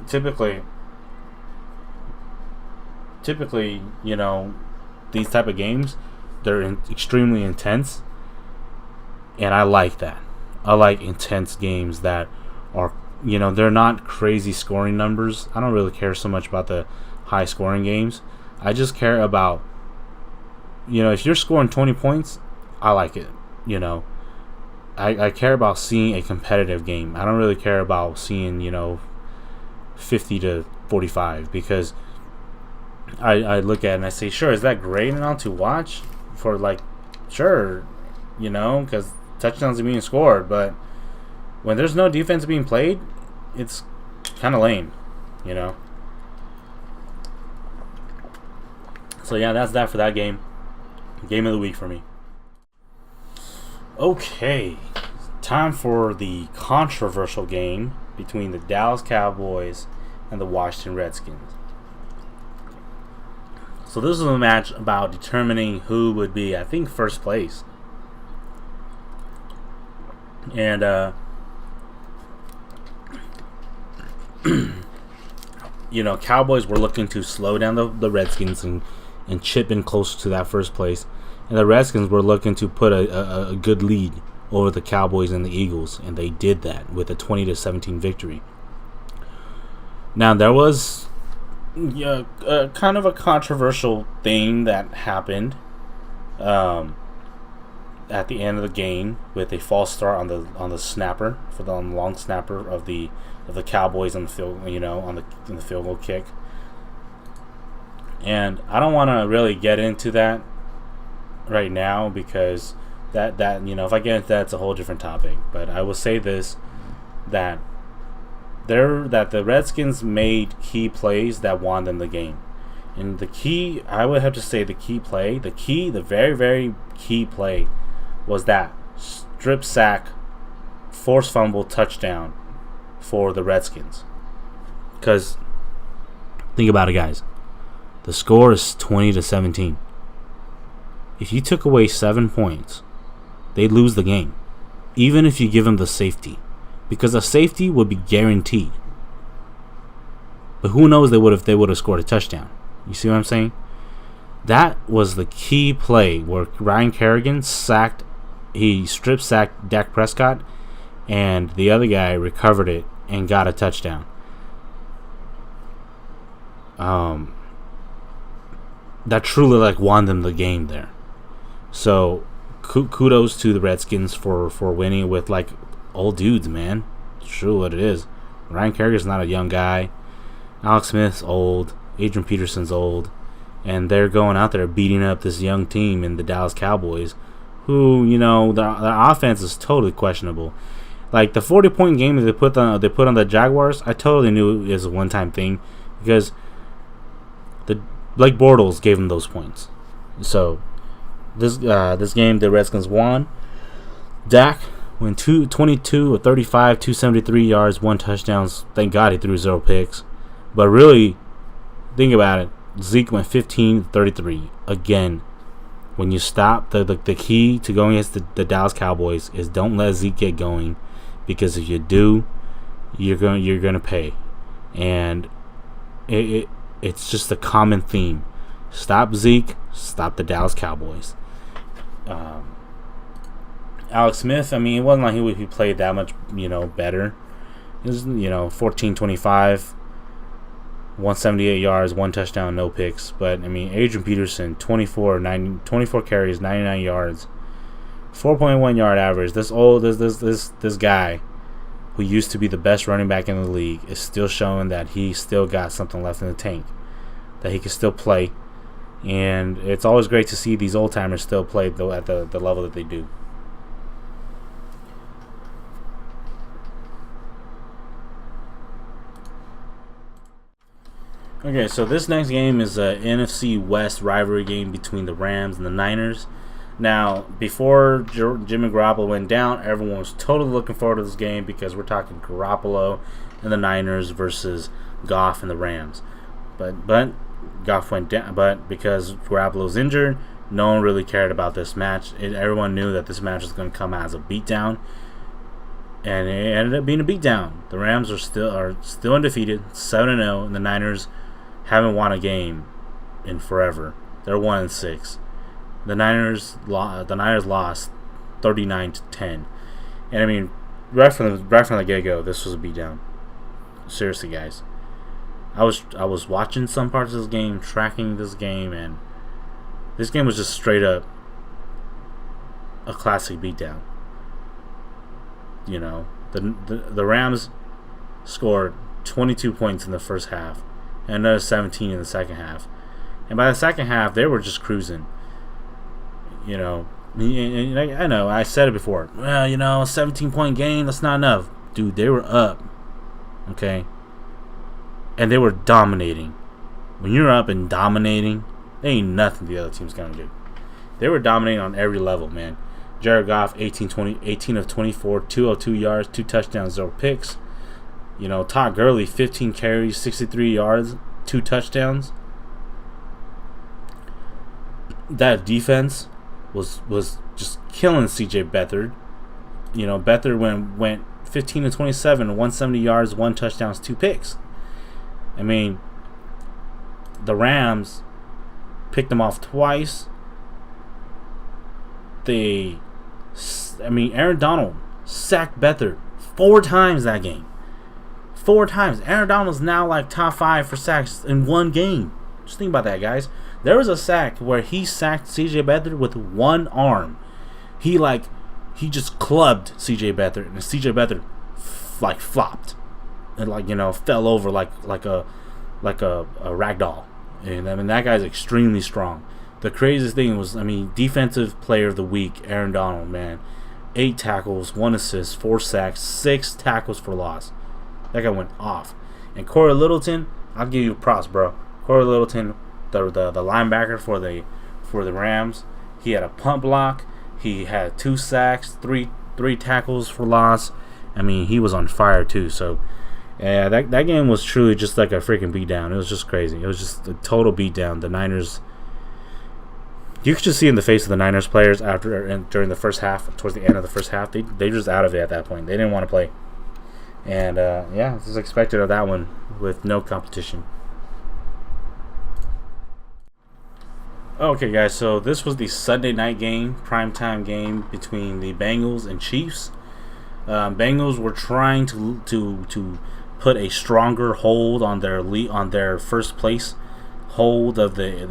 typically, you know, these type of games, they're extremely intense, and I like that. I like intense games that are, you know, they're not crazy scoring numbers. I don't really care so much about the high scoring games. I just care about, you know, if you're scoring 20 points, I like it. You know, I care about seeing a competitive game. I don't really care about seeing, you know, 50 to 45, because I look at it and I say, sure, is that great and all to watch? For like, sure, you know, because touchdowns are being scored, but when there's no defense being played, it's kind of lame, you know. So yeah, that's that for that game. Game of the week for me. Okay, time for the controversial game between the Dallas Cowboys and the Washington Redskins. So this is a match about determining who would be, I think, first place. And you know, Cowboys were looking to slow down the Redskins and chip in closer to that first place. And the Redskins were looking to put a good lead over the Cowboys and the Eagles, and they did that with a 20-17 victory. Now, there was kind of a controversial thing that happened at the end of the game with a false start on the snapper, for the long snapper of the Cowboys on the field, you know, on the field goal kick. And I don't want to really get into that right now, because that you know, if I get into that, it's a whole different topic. But I will say this, that the Redskins made key plays that won them the game. And the key, I would have to say, the very, very key play was that strip sack, forced fumble, touchdown for the Redskins. Because think about it, guys. The score is 20-17. If you took away 7 points, they'd lose the game, even if you give them the safety, because a safety would be guaranteed. But who knows, they would have scored a touchdown. You see what I'm saying? That was the key play where Ryan Kerrigan strip sacked Dak Prescott, and the other guy recovered it and got a touchdown. That truly won them the game there. So kudos to the Redskins for winning with old dudes, man. It's true what it is. Ryan Kerrigan's not a young guy. Alex Smith's old. Adrian Peterson's old. And they're going out there beating up this young team in the Dallas Cowboys, who, you know, their offense is totally questionable. Like the 40-point game that they put on the Jaguars, I totally knew it was a one-time thing, because Blake Bortles gave them those points. So this game, the Redskins won. Dak went 22 of 35, 273 yards, 1 touchdown. Thank God he threw 0 picks. But really, think about it. Zeke went 15 of 33. Again, when you stop, the key to going against the Dallas Cowboys is don't let Zeke get going, because if you do, you're going to pay. And it's just a common theme. Stop Zeke, stop the Dallas Cowboys. Alex Smith, I mean, it wasn't like he played that much, better. It was, 14-25, 178 yards, 1 touchdown, no picks. But, I mean, Adrian Peterson, 24 carries, 99 yards, 4.1 yard average. This guy, who used to be the best running back in the league, is still showing that he still got something left in the tank, that he can still play. And it's always great to see these old-timers still play at the level that they do. Okay, so this next game is a NFC West rivalry game between the Rams and the Niners. Now, before Jimmy Garoppolo went down, everyone was totally looking forward to this game because we're talking Garoppolo and the Niners versus Goff and the Rams. But Goff went down. But because Garoppolo's injured, no one really cared about this match. Everyone knew that this match was going to come as a beatdown, and it ended up being a beatdown. The Rams are still undefeated, 7-0, and the Niners haven't won a game in forever. They're 1-6. The Niners lost 39-10, and I mean, right from the get-go, this was a beatdown. Seriously, guys. I was watching some parts of this game, tracking this game, and this game was just straight up a classic beatdown. You know, the Rams scored 22 points in the first half and another 17 in the second half, and by the second half they were just cruising. You know, and I know I said it before. Well, you know, a 17-point game, that's not enough, dude. They were up, okay, and they were dominating. When you're up and dominating, there ain't nothing the other team's gonna do. They were dominating on every level, man. Jared Goff, 18 of 24, 202 yards, 2 touchdowns, 0 picks. You know, Todd Gurley, 15 carries, 63 yards, 2 touchdowns. That defense was just killing CJ Beathard. You know, Beathard went 15 of 27, 170 yards, 1 touchdown, 2 picks. I mean, the Rams picked them off twice. Aaron Donald sacked Beathard 4 times that game. 4 times. Aaron Donald's now like top 5 for sacks in one game. Just think about that, guys. There was a sack where he sacked CJ Beathard with one arm. He just clubbed CJ Beathard, and CJ Beathard flopped and fell over like a rag doll. And I mean, that guy's extremely strong. The craziest thing was, defensive player of the week, Aaron Donald, man. 8 tackles, 1 assist, 4 sacks, 6 tackles for loss. That guy went off. And Corey Littleton, I'll give you props, bro. Corey Littleton, the linebacker for the Rams, he had a punt block. He had 2 sacks, 3 tackles for loss. I mean, he was on fire too. So, yeah, that game was truly just like a freaking beatdown. It was just crazy. It was just a total beatdown. The Niners, you could just see in the face of the Niners players during the first half, towards the end of the first half, they were just out of it at that point. They didn't want to play. And, this is expected of that one with no competition. Okay, guys, so this was the Sunday night game, primetime game between the Bengals and Chiefs. Bengals were trying to put a stronger hold on their first place hold of the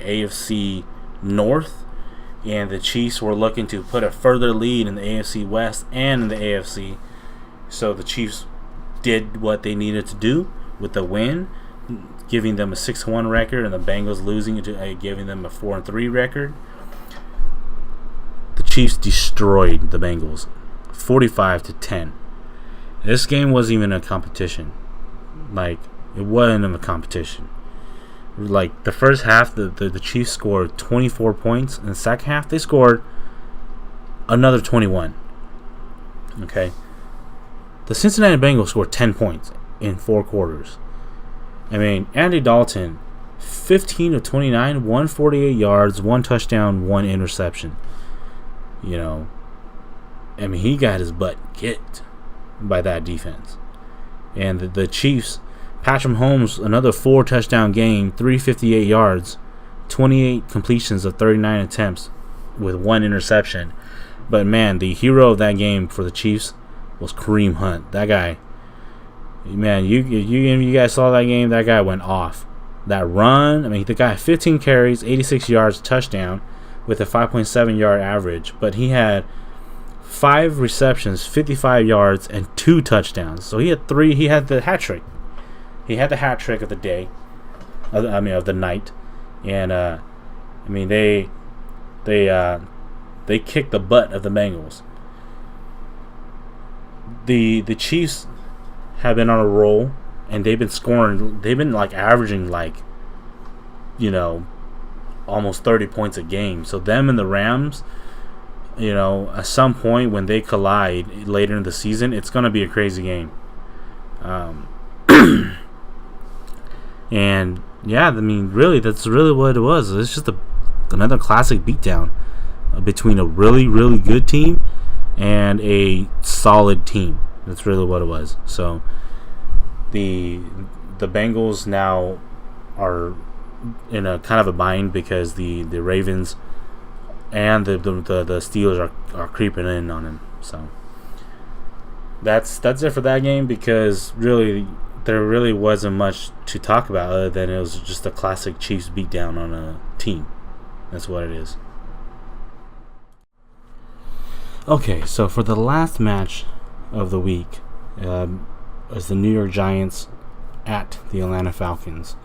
AFC North, and the Chiefs were looking to put a further lead in the AFC West and in the AFC. So the Chiefs did what they needed to do with the win, giving them a 6-1 record, and the Bengals losing to giving them a 4-3 record. The Chiefs destroyed the Bengals, 45-10. This game wasn't even a competition. It wasn't a competition. The first half, the Chiefs scored 24 points. In the second half, they scored another 21. Okay. The Cincinnati Bengals scored 10 points in 4 quarters. I mean, Andy Dalton, 15 of 29, 148 yards, 1 touchdown, 1 interception. You know, I mean, he got his butt kicked by that defense. And the Chiefs, Patrick Mahomes, another 4 touchdown game, 358 yards, 28 completions of 39 attempts with 1 interception. But man, the hero of that game for the Chiefs was Kareem Hunt. That guy, man, you guys saw that game. That guy went off. That run, the guy had 15 carries, 86 yards, touchdown with a 5.7 yard average. But he had 5 receptions, 55 yards, and 2 touchdowns. So he had 3. He had the hat trick. He had the hat trick of the day, of the night, and they kicked the butt of the Bengals. The Chiefs have been on a roll, and they've been scoring. They've been averaging almost 30 points a game. So them and the Rams, at some point when they collide later in the season, it's going to be a crazy game. And yeah, really, that's really what it was. It's just another classic beatdown between a really, really good team and a solid team. That's really what it was. So the Bengals now are in a kind of a bind because the Ravens and the Steelers are creeping in on him. So that's it for that game, because really there really wasn't much to talk about other than it was just a classic Chiefs beatdown on a team. That's what it is. Okay, so for the last match of the week is the New York Giants at the Atlanta Falcons.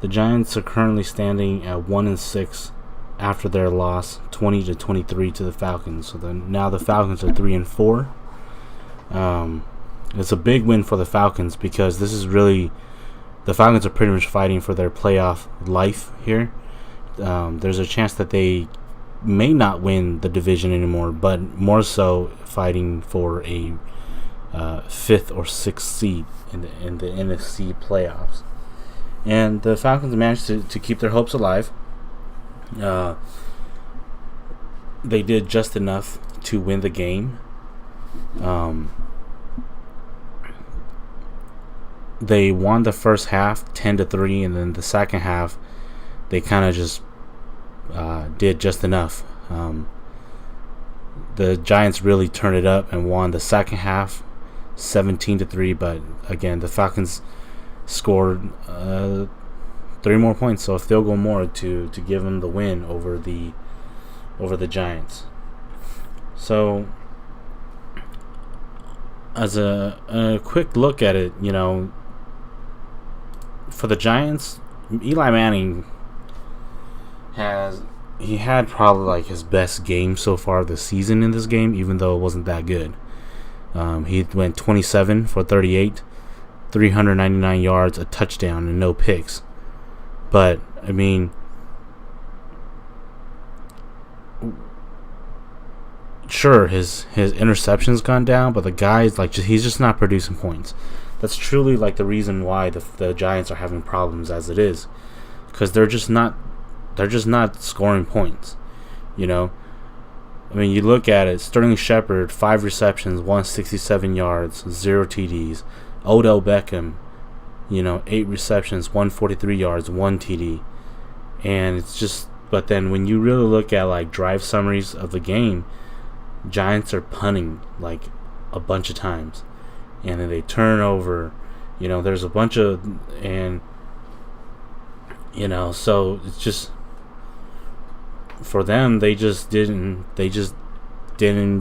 The Giants are currently standing at 1-6 after their loss 20-23 to the Falcons. So now the Falcons are 3-4. It's a big win for the Falcons, because this is really, the Falcons are pretty much fighting for their playoff life here. There's a chance that they may not win the division anymore, but more so fighting for a 5th or 6th seed in the NFC playoffs. And the Falcons managed to keep their hopes alive. They did just enough to win the game. They won the first half 10-3, and then the second half they kind of just did just enough. The Giants really turned it up and won the second half 17-3, but again, the Falcons scored 3 more points, so a field goal more to give them the win over the Giants. So as a quick look at it, for the Giants, Eli Manning had probably like his best game so far this season in this game, even though it wasn't that good. He went 27 for 38, 399 yards, a touchdown, and no picks. But sure, his interceptions gone down, but the guy's he's just not producing points. That's truly the reason why the Giants are having problems as it is, because they're just not scoring points. You look at it. Sterling Shepard, 5 receptions, 167 yards, 0 TDs. Odell Beckham, 8 receptions, 143 yards, 1 TD. And it's just, but then when you really look at drive summaries of the game, Giants are punting a bunch of times, and then they turn over. There's a bunch of, and so it's just, for them, they just didn't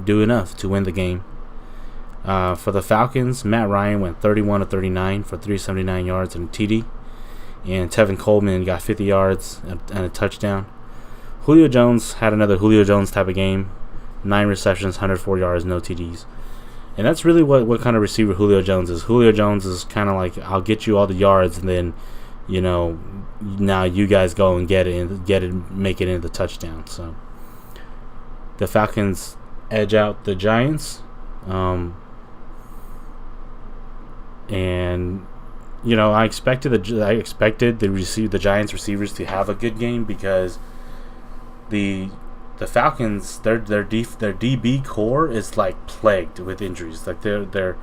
do enough to win the game. For the Falcons, Matt Ryan went 31-39 for 379 yards and a TD, and Tevin Coleman got 50 yards and a touchdown. Julio Jones had another Julio Jones type of game, 9 receptions, 104 yards, no TDs. And that's really what kind of receiver Julio Jones is. Julio Jones is kind of I'll get you all the yards, and then now you guys go and get it, make it into the touchdown. So the Falcons edge out the Giants, and I expected the Giants receivers to have a good game, because the Falcons, their DB core is plagued with injuries. Their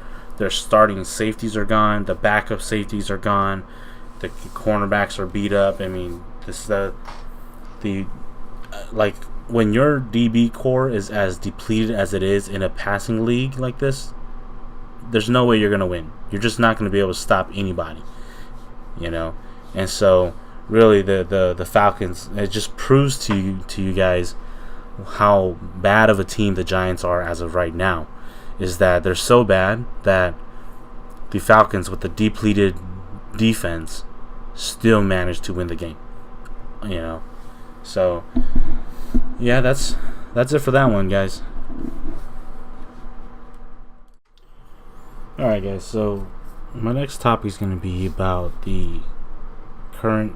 starting safeties are gone, the backup safeties are gone, the cornerbacks are beat up. When your DB core is as depleted as it is in a passing league like this, there's no way you're gonna win. You're just not gonna be able to stop anybody, And so really, the Falcons, it just proves to you guys how bad of a team the Giants are as of right now. Is that they're so bad that the Falcons, with the depleted defense, still managed to win the game. So yeah, that's it for that one, guys. Alright, guys, so my next topic is going to be about the current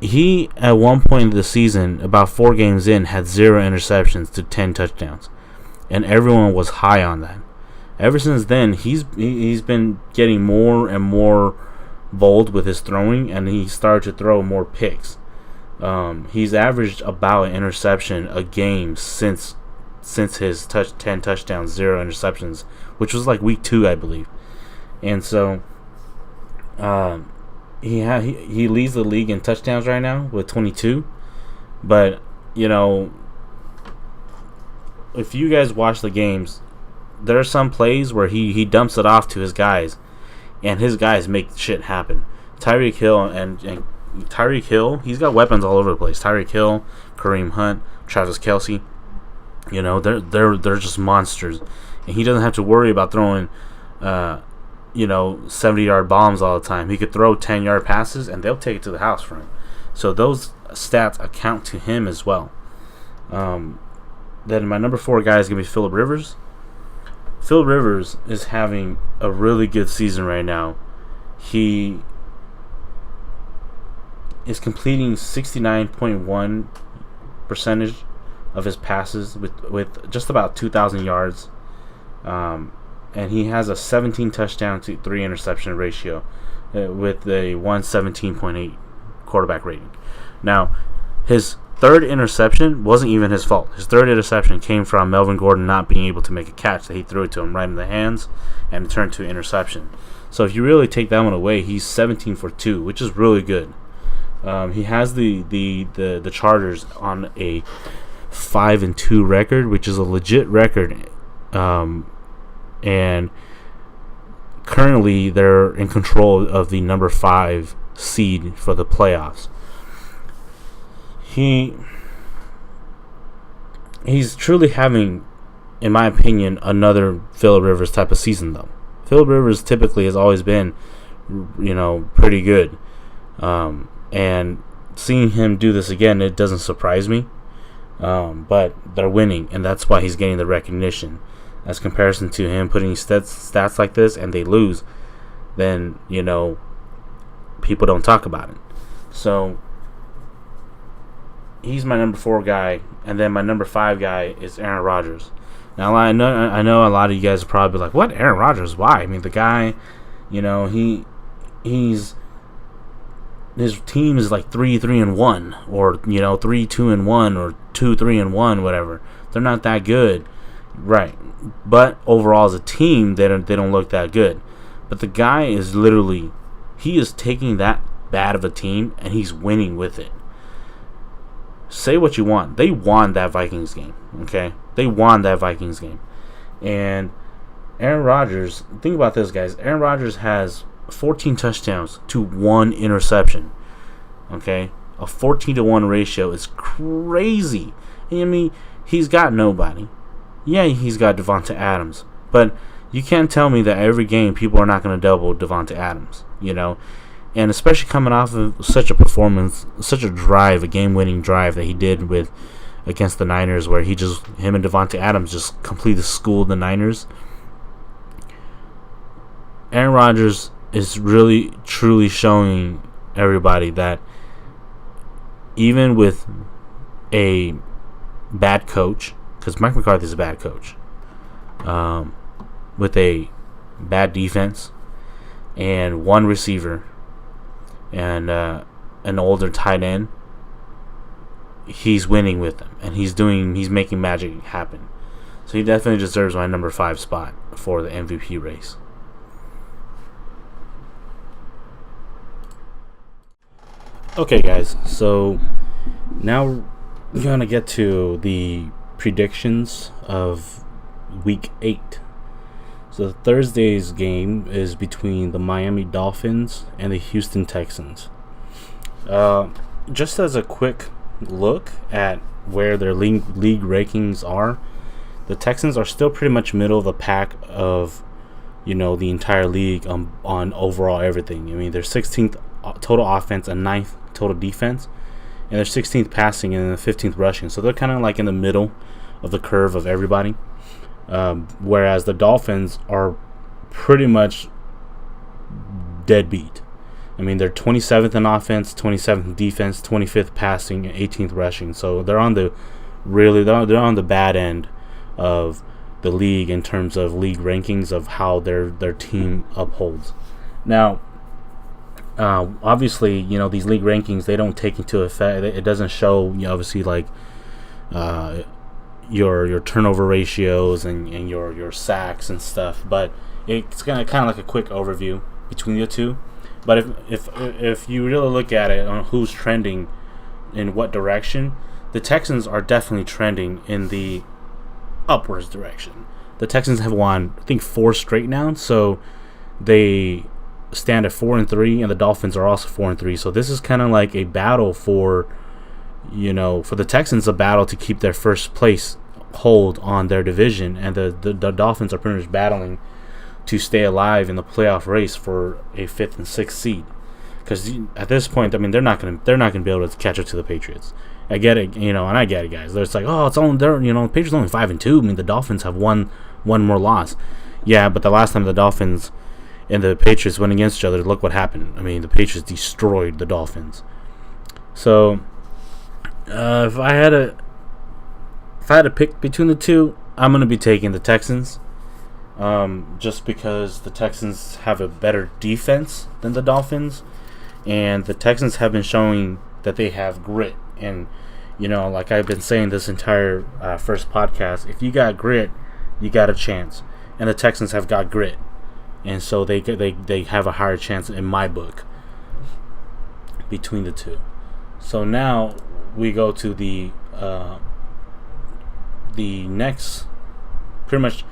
he at one point of the season, about 4 games in, had 0 interceptions to 10 touchdowns, and everyone was high on that. Ever since then, he's been getting more and more bold with his throwing, and he started to throw more picks. He's averaged about an interception a game since his 10 touchdowns, 0 interceptions, which was like week 2, I believe. And so he leads the league in touchdowns right now with 22. But if you guys watch the games, there are some plays where he dumps it off to his guys, and his guys make shit happen. Tyreek Hill and Tyreek Hill, he's got weapons all over the place. Tyreek Hill, Kareem Hunt, Travis Kelce, they're just monsters, and he doesn't have to worry about throwing 70-yard bombs all the time. He could throw 10-yard passes, and they'll take it to the house for him. So those stats account to him as well. Then my number 4 guy is going to be Phillip Rivers. Phillip Rivers is having a really good season right now. He is completing 69.1 percentage of his passes with just about 2,000 yards. And he has a 17 touchdown to 3 interception ratio with a 117.8 quarterback rating. Now, his 3rd interception wasn't even his fault. His 3rd interception came from Melvin Gordon not being able to make a catch that he threw it to him right in the hands, and it turned to an interception. So if you really take that one away, he's 17 for 2, which is really good. He has the Chargers on a 5-2 record, which is a legit record, and currently they're in control of the number 5 seed for the playoffs. He's truly having, in my opinion, another Phillip Rivers type of season, though. Phillip Rivers typically has always been, pretty good. And seeing him do this again, it doesn't surprise me. But they're winning, and that's why he's getting the recognition. As comparison to him putting stats like this and they lose, then, people don't talk about it. So he's my number 4 guy, and then my number 5 guy is Aaron Rodgers. Now I know a lot of you guys are probably like, "What, Aaron Rodgers? Why?" I mean, the guy, his team is like 3-3-1, or 3-2-1, or 2-3-1, whatever. They're not that good, right? But overall, as a team, they don't look that good. But the guy is literally, he is taking that bad of a team and he's winning with it. Say what you want. They won that Vikings game, okay? They won that Vikings game. And Aaron Rodgers, think about this, guys. Aaron Rodgers has 14 touchdowns to 1 interception, okay? A 14-to-1 ratio is crazy. I mean, he's got nobody. Yeah, he's got Devonta Adams. But you can't tell me that every game people are not going to double Devonta Adams, And especially coming off of such a performance, such a drive, a game-winning drive that he did against the Niners, where him and Devonta Adams just completely schooled the Niners. Aaron Rodgers is really, truly showing everybody that even with a bad coach, because Mike McCarthy is a bad coach, with a bad defense and 1 receiver, and an older tight end, he's winning with them, and he's making magic happen. So he definitely deserves my number 5 spot for the MVP race. Okay, guys, so now we're gonna get to the predictions of Week 8. So Thursday's game is between the Miami Dolphins and the Houston Texans. Just as a quick look at where their league rankings are, the Texans are still pretty much middle of the pack of, the entire league on overall everything. I mean, they're 16th total offense and 9th total defense, and they're 16th passing and 15th rushing. So they're kind of like in the middle of the curve of everybody. Whereas the Dolphins are pretty much deadbeat. I mean, they're 27th in offense, 27th in defense, 25th passing, and 18th rushing. So they're on the bad end of the league in terms of league rankings of how their team upholds. Now, obviously, these league rankings, they don't take into effect. It doesn't show, obviously, like your turnover ratios and your sacks and stuff. But it's kind of like a quick overview between the two. But if you really look at it on who's trending in what direction, the Texans are definitely trending in the upwards direction. The Texans have won, I think, 4 straight now, so they stand at 4-3, and the Dolphins are also 4-3. So this is kind of like a battle for the Texans, a battle to keep their first place hold on their division, and the Dolphins are pretty much battling to stay alive in the playoff race for a 5th and 6th seed. Because at this point, I mean, they're not gonna be able to catch up to the Patriots. I get it, and I get it, guys. It's like, oh, it's only the Patriots are only 5-2. I mean, the Dolphins have one more loss. Yeah, but the last time the Dolphins and the Patriots went against each other, look what happened. I mean, the Patriots destroyed the Dolphins. So, if I had to pick between the two, I'm gonna be taking the Texans. Just because the Texans have a better defense than the Dolphins, and the Texans have been showing that they have grit. And like I've been saying this entire first podcast, if you got grit, you got a chance. And the Texans have got grit, and so they have a higher chance in my book between the two. So now we go to the next, pretty much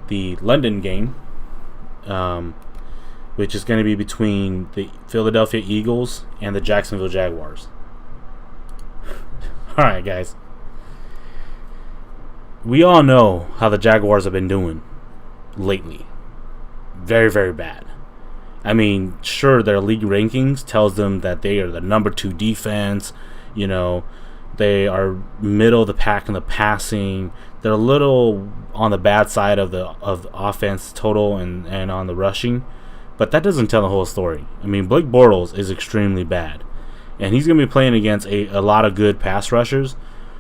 the London game, which is going to be between the Philadelphia Eagles and the Jacksonville Jaguars. All right, guys. We all know how the Jaguars have been doing lately. Very, very bad. I mean, sure, their league rankings tells them that they are the number 2 defense. They are middle of the pack in the passing. They're a little on the bad side of the offense total and on the rushing. But that doesn't tell the whole story. I mean, Blake Bortles is extremely bad. And he's going to be playing against a lot of good pass rushers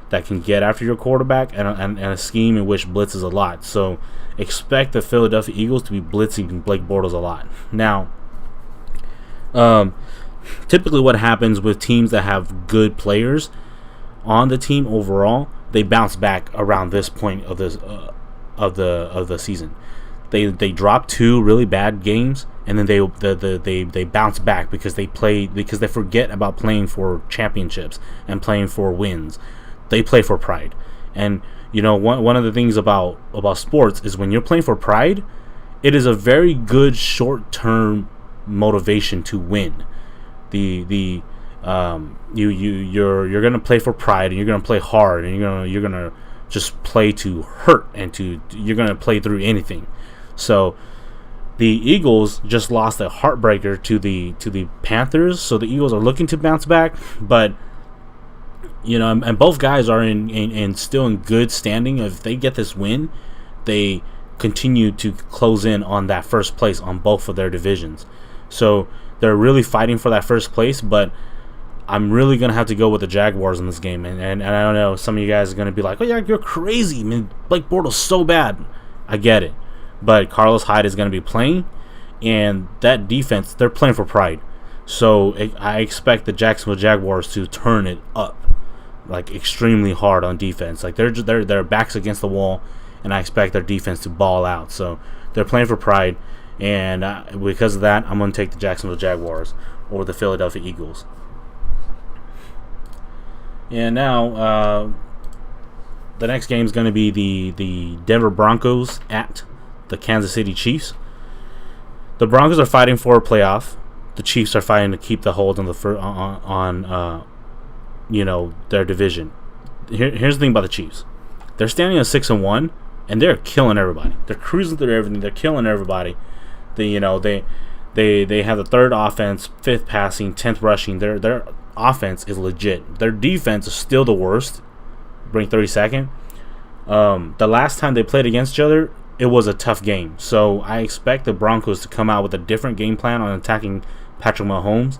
that can get after your quarterback and a scheme in which blitzes a lot. So expect the Philadelphia Eagles to be blitzing Blake Bortles a lot. Now, typically what happens with teams that have good players on the team overall, they bounce back around this point of the season. They drop 2 really bad games, and then they bounce back because they forget about playing for championships and playing for wins. They play for pride. And one of the things about sports is when you're playing for pride, it is a very good short-term motivation to win. You're gonna play for pride, and you're gonna play hard, and you're gonna just play to hurt, and you're gonna play through anything. So the Eagles just lost a heartbreaker to the Panthers, so the Eagles are looking to bounce back, but and both guys are in still in good standing. If they get this win, they continue to close in on that first place on both of their divisions. So they're really fighting for that first place, but I'm really going to have to go with the Jaguars in this game. And I don't know, some of you guys are going to be like, oh yeah, you're crazy. I mean, Blake Bortles so bad. I get it. But Carlos Hyde is going to be playing, and that defense, they're playing for pride. So I expect the Jacksonville Jaguars to turn it up, like extremely hard on defense. Like their backs against the wall, and I expect their defense to ball out. So they're playing for pride, and because of that, I'm going to take the Jacksonville Jaguars over the Philadelphia Eagles. And now the next game is going to be the Denver Broncos at the Kansas City Chiefs. The Broncos are fighting for a playoff. The Chiefs are fighting to keep the hold on their division. Here's the thing about the Chiefs. They're standing at 6-1, and they're killing everybody. They're cruising through everything. They're killing everybody. They have the 3rd offense, 5th passing, 10th rushing. Their offense is legit. Their defense is still the worst, ranked 32nd. The last time they played against each other, it was a tough game. So I expect the Broncos to come out with a different game plan on attacking Patrick Mahomes.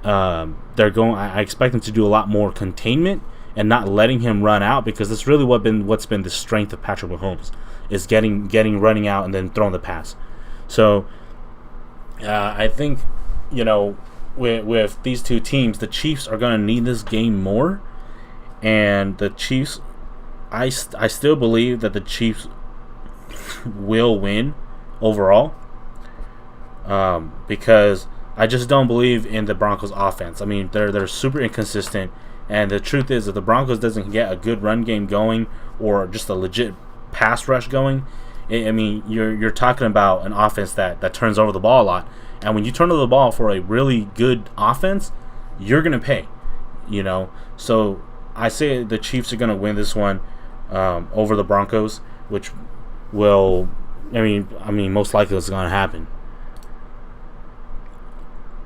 I expect them to do a lot more containment and not letting him run out, because that's really what's been the strength of Patrick Mahomes, is getting running out and then throwing the pass. So I think, with these two teams, the Chiefs are going to need this game more, and the Chiefs, I still believe that the Chiefs will win overall, because I just don't believe in the Broncos offense. I mean, they're super inconsistent, and the truth is, if the Broncos doesn't get a good run game going or just a legit pass rush going, I mean, you're talking about an offense that turns over the ball a lot. And when you turn over the ball for a really good offense, you're going to pay, So I say the Chiefs are going to win this one over the Broncos, which will, I mean, most likely it's going to happen.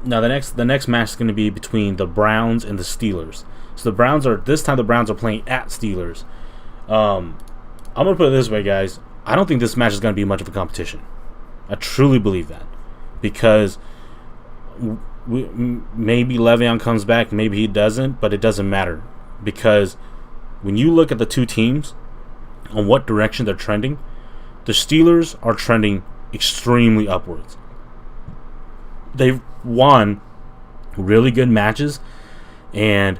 Now the next match is going to be between the Browns and the Steelers. So the Browns are playing at Steelers. I'm going to put it this way, guys. I don't think this match is going to be much of a competition. I truly believe that, because maybe Le'Veon comes back, maybe he doesn't, but it doesn't matter, because when you look at the two teams on what direction they're trending, the Steelers are trending extremely upwards. They've won really good matches, and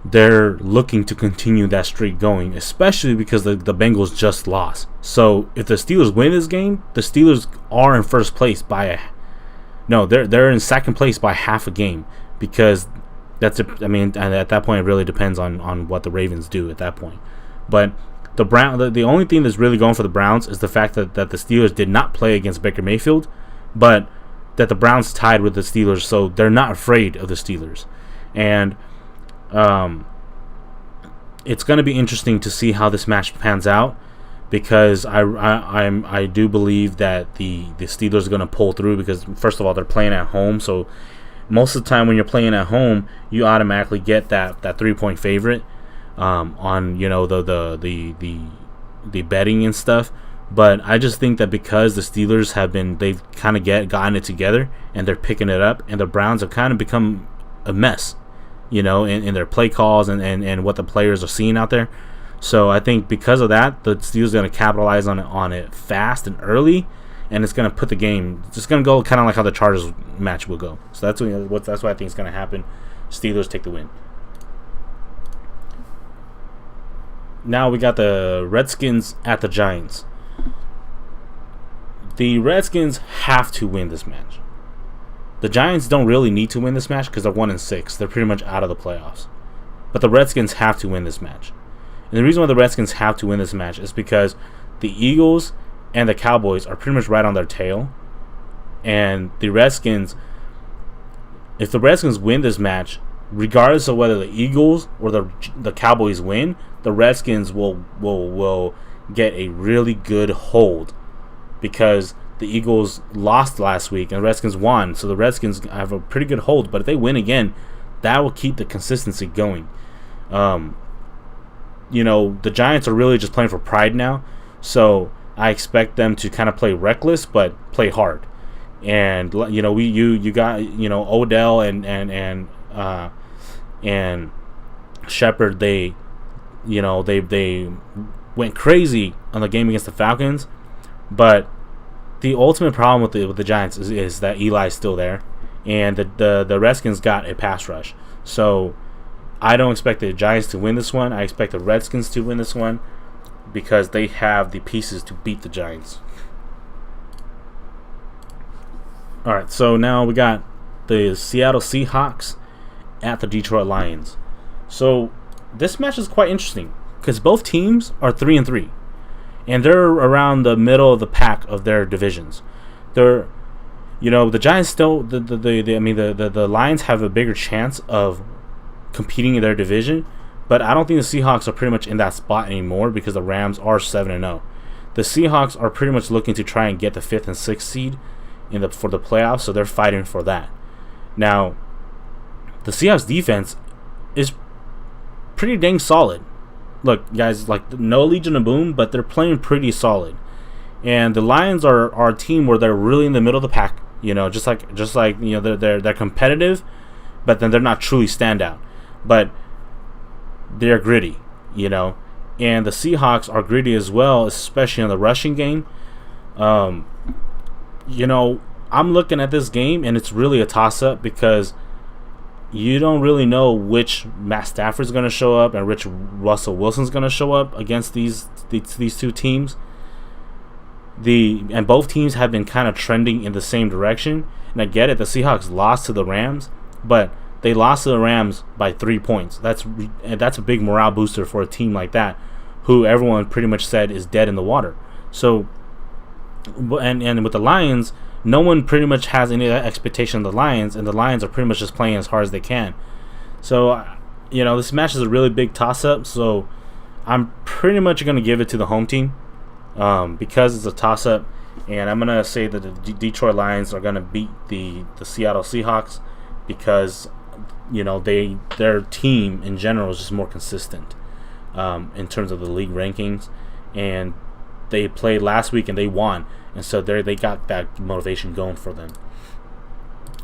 they're looking to continue that streak going, especially because the Bengals just lost. So if the Steelers win this game, the Steelers are in first place they're in second place by half a game, because and at that point it really depends on what the Ravens do at that point. But the only thing that's really going for the Browns is the fact that the Steelers did not play against Baker Mayfield, but that the Browns tied with the Steelers, so they're not afraid of the Steelers. And it's going to be interesting to see how this match pans out, because I do believe that the Steelers are going to pull through, because first of all, they're playing at home, so most of the time when you're playing at home, you automatically get that 3-point favorite on the betting and stuff. But I just think that because the Steelers they've kind of gotten it together, and they're picking it up, and the Browns have kind of become a mess, in their play calls and what the players are seeing out there. So I think because of that, the Steelers are going to capitalize on it fast and early, and it's going to put the game. It's just going to go kind of like how the Chargers match will go. So that's what I think is going to happen. Steelers take the win. Now we got the Redskins at the Giants. The Redskins have to win this match. The Giants don't really need to win this match because they're 1-6. They're pretty much out of the playoffs. But the Redskins have to win this match. And the reason why the Redskins have to win this match is because the Eagles and the Cowboys are pretty much right on their tail. And the Redskins, if the Redskins win this match, regardless of whether the Eagles or the Cowboys win, the Redskins will get a really good hold, because the Eagles lost last week and the Redskins won, so the Redskins have a pretty good hold. But if they win again, that will keep the consistency going. The Giants are really just playing for pride now, so I expect them to kind of play reckless but play hard. And you got Odell and Shepard. They went crazy on the game against the Falcons, but the ultimate problem with the Giants is that Eli's still there, and the Redskins got a pass rush. So I don't expect the Giants to win this one. I expect the Redskins to win this one, because they have the pieces to beat the Giants. Alright, so now we got the Seattle Seahawks at the Detroit Lions. So this match is quite interesting, because both teams are 3-3. And they're around the middle of the pack of their divisions. The Giants still, the Lions have a bigger chance of competing in their division, but I don't think the Seahawks are pretty much in that spot anymore, because the Rams are 7-0. The Seahawks are pretty much looking to try and get the 5th and 6th seed for the playoffs, so they're fighting for that. Now, the Seahawks defense is pretty dang solid. Look, guys, no Legion of Boom, but they're playing pretty solid. And the Lions are a team where they're really in the middle of the pack. Just like they're competitive, but then they're not truly standout. But they're gritty, and the Seahawks are gritty as well, especially in the rushing game. I'm looking at this game, and it's really a toss-up because you don't really know which Matt Stafford's going to show up and which Russell Wilson's going to show up against these two teams. And both teams have been kind of trending in the same direction. And I get it, the Seahawks lost to the Rams, but they lost to the Rams by 3 points. That's a big morale booster for a team like that, who everyone pretty much said is dead in the water. So, and with the Lions, no one pretty much has any expectation of the Lions, and the Lions are pretty much just playing as hard as they can. So, this match is a really big toss-up, so I'm pretty much going to give it to the home team because it's a toss-up, and I'm going to say that the Detroit Lions are going to beat the Seattle Seahawks because, their team in general is just more consistent in terms of the league rankings, and they played last week and they won. And so they got that motivation going for them.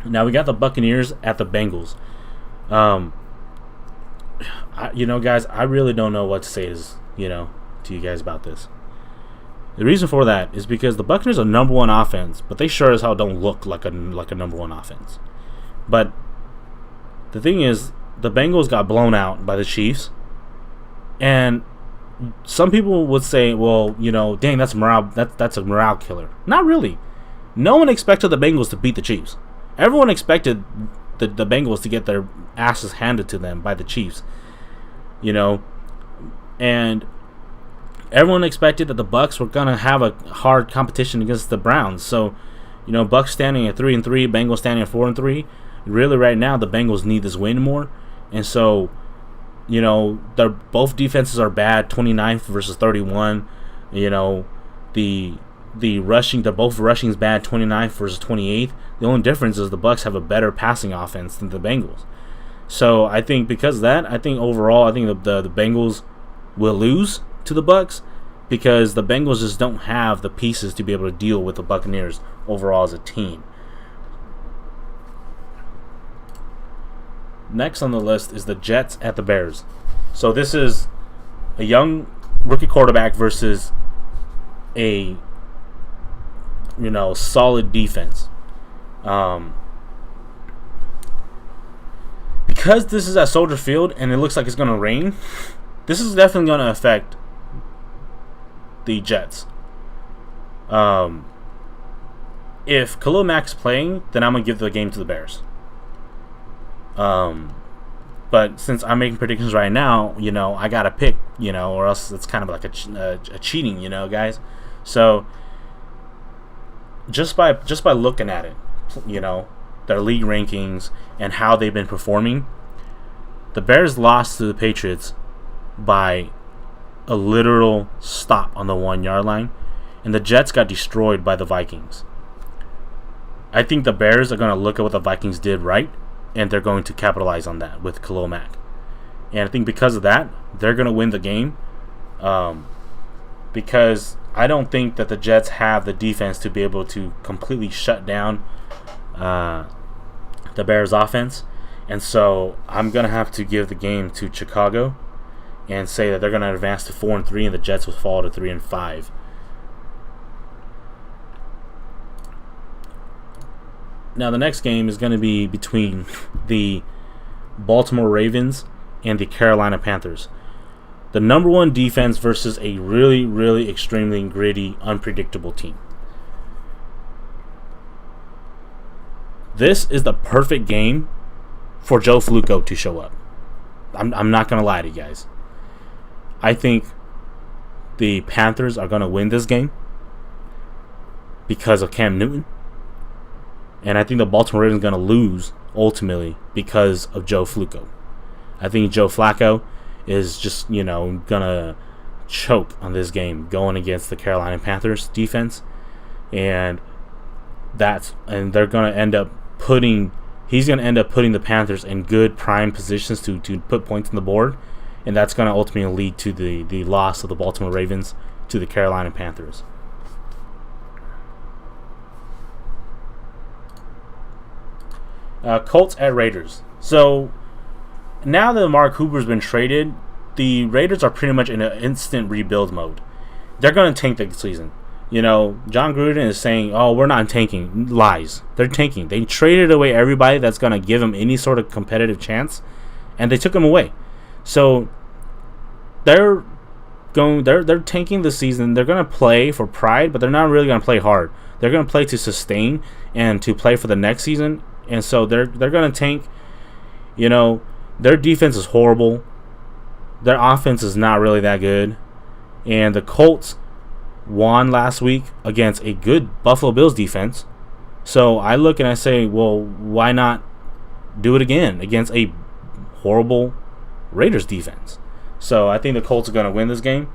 Now we got the Buccaneers at the Bengals. Guys, I really don't know what to say to you guys about this. The reason for that is because the Buccaneers are number one offense, but they sure as hell don't look like a number one offense. But the thing is, the Bengals got blown out by the Chiefs, and some people would say, well, dang, that's morale. That's a morale killer. Not really. No one expected the Bengals to beat the Chiefs. Everyone expected the Bengals to get their asses handed to them by the Chiefs. And everyone expected that the Bucs were gonna have a hard competition against the Browns. So, Bucs standing at 3-3, Bengals standing at 4-3. Really, right now, the Bengals need this win more, and so. They're both defenses are bad, 29th versus 31. The rushing, they're both rushing's bad, 29th versus 28th. The only difference is the Bucs have a better passing offense than the Bengals. So I think because of that, overall, the Bengals will lose to the Bucs because the Bengals just don't have the pieces to be able to deal with the Buccaneers overall as a team. Next on the list is the Jets at the Bears. So this is a young rookie quarterback versus a solid defense. Because this is at Soldier Field and it looks like it's going to rain, this is definitely going to affect the Jets. If Khalil Mack's playing, then I'm going to give the game to the Bears. But since I'm making predictions right now, I gotta pick, or else it's kind of like a cheating, guys. So just by looking at it, their league rankings and how they've been performing, the Bears lost to the Patriots by a literal stop on the 1 yard line, and the Jets got destroyed by the Vikings. I think the Bears are gonna look at what the Vikings did right, and they're going to capitalize on that with Khalil Mack. And I think because of that, they're going to win the game. Because I don't think that the Jets have the defense to be able to completely shut down the Bears' offense. And so I'm going to have to give the game to Chicago and say that they're going to advance to 4-3 and the Jets will fall to 3-5. Now the next game is going to be between the Baltimore Ravens and the Carolina Panthers. The number one defense versus a really, really extremely gritty, unpredictable team. This is the perfect game for Joe Flacco to show up. I'm not going to lie to you guys. I think the Panthers are going to win this game because of Cam Newton. And I think the Baltimore Ravens are going to lose ultimately because of Joe Flacco. I think Joe Flacco is just, going to choke on this game going against the Carolina Panthers defense. And they're going to end up he's going to end up putting the Panthers in good prime positions to put points on the board. And that's going to ultimately lead to the loss of the Baltimore Ravens to the Carolina Panthers. Colts at Raiders. So now that Mark Cooper's been traded, the Raiders are pretty much in an instant rebuild mode. They're going to tank the season. John Gruden is saying, "Oh, we're not tanking." Lies. They're tanking. They traded away everybody that's going to give them any sort of competitive chance, and they took them away. So they're tanking the season. They're going to play for pride, but they're not really going to play hard. They're going to play to sustain and to play for the next season. And so they're going to tank. Their defense is horrible. Their offense is not really that good. And the Colts won last week against a good Buffalo Bills defense. So I look and I say, well, why not do it again against a horrible Raiders defense? So I think the Colts are going to win this game.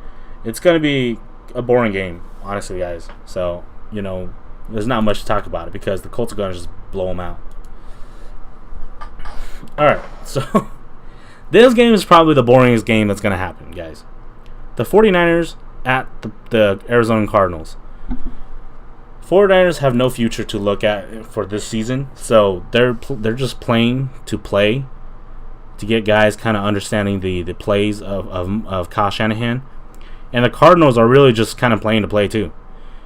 It's going to be a boring game, honestly, guys. So, there's not much to talk about it because the Colts are going to just blow them out. Alright, so this game is probably the boringest game that's going to happen, guys. The 49ers at the Arizona Cardinals. 49ers have no future to look at for this season, so they're just playing to play, to get guys kind of understanding the plays of Kyle Shanahan. And the Cardinals are really just kind of playing to play too.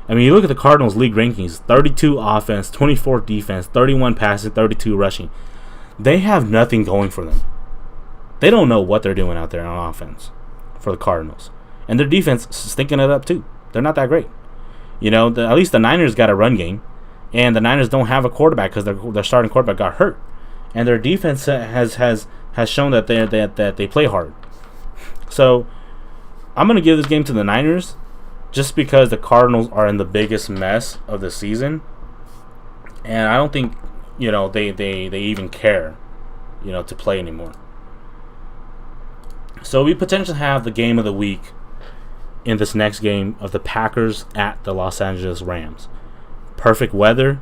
I mean, you look at the Cardinals league rankings: 32 offense, 24 defense, 31 passing, 32 rushing. They have nothing going for them. They don't know what they're doing out there on offense for the Cardinals. And their defense is stinking it up too. They're not that great. At least the Niners got a run game. And the Niners don't have a quarterback because their starting quarterback got hurt. And their defense has shown that they play hard. So I'm going to give this game to the Niners just because the Cardinals are in the biggest mess of the season. And I don't think, they even care, to play anymore. So we potentially have the game of the week in this next game of the Packers at the Los Angeles Rams. Perfect weather.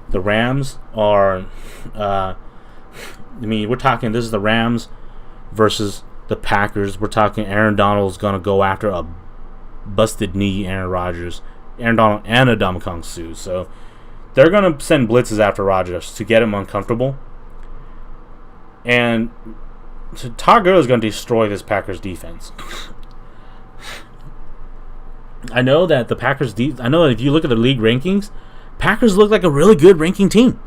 The Rams are, we're talking, this is the Rams versus the Packers. We're talking Aaron Donald's going to go after a busted knee Aaron Rodgers. Aaron Donald and Ndamukong Suh. So they're going to send blitzes after Rodgers to get him uncomfortable. And so Todd Gurley is going to destroy this Packers defense. I know that the Packers I know that if you look at the league rankings, Packers look like a really good ranking team.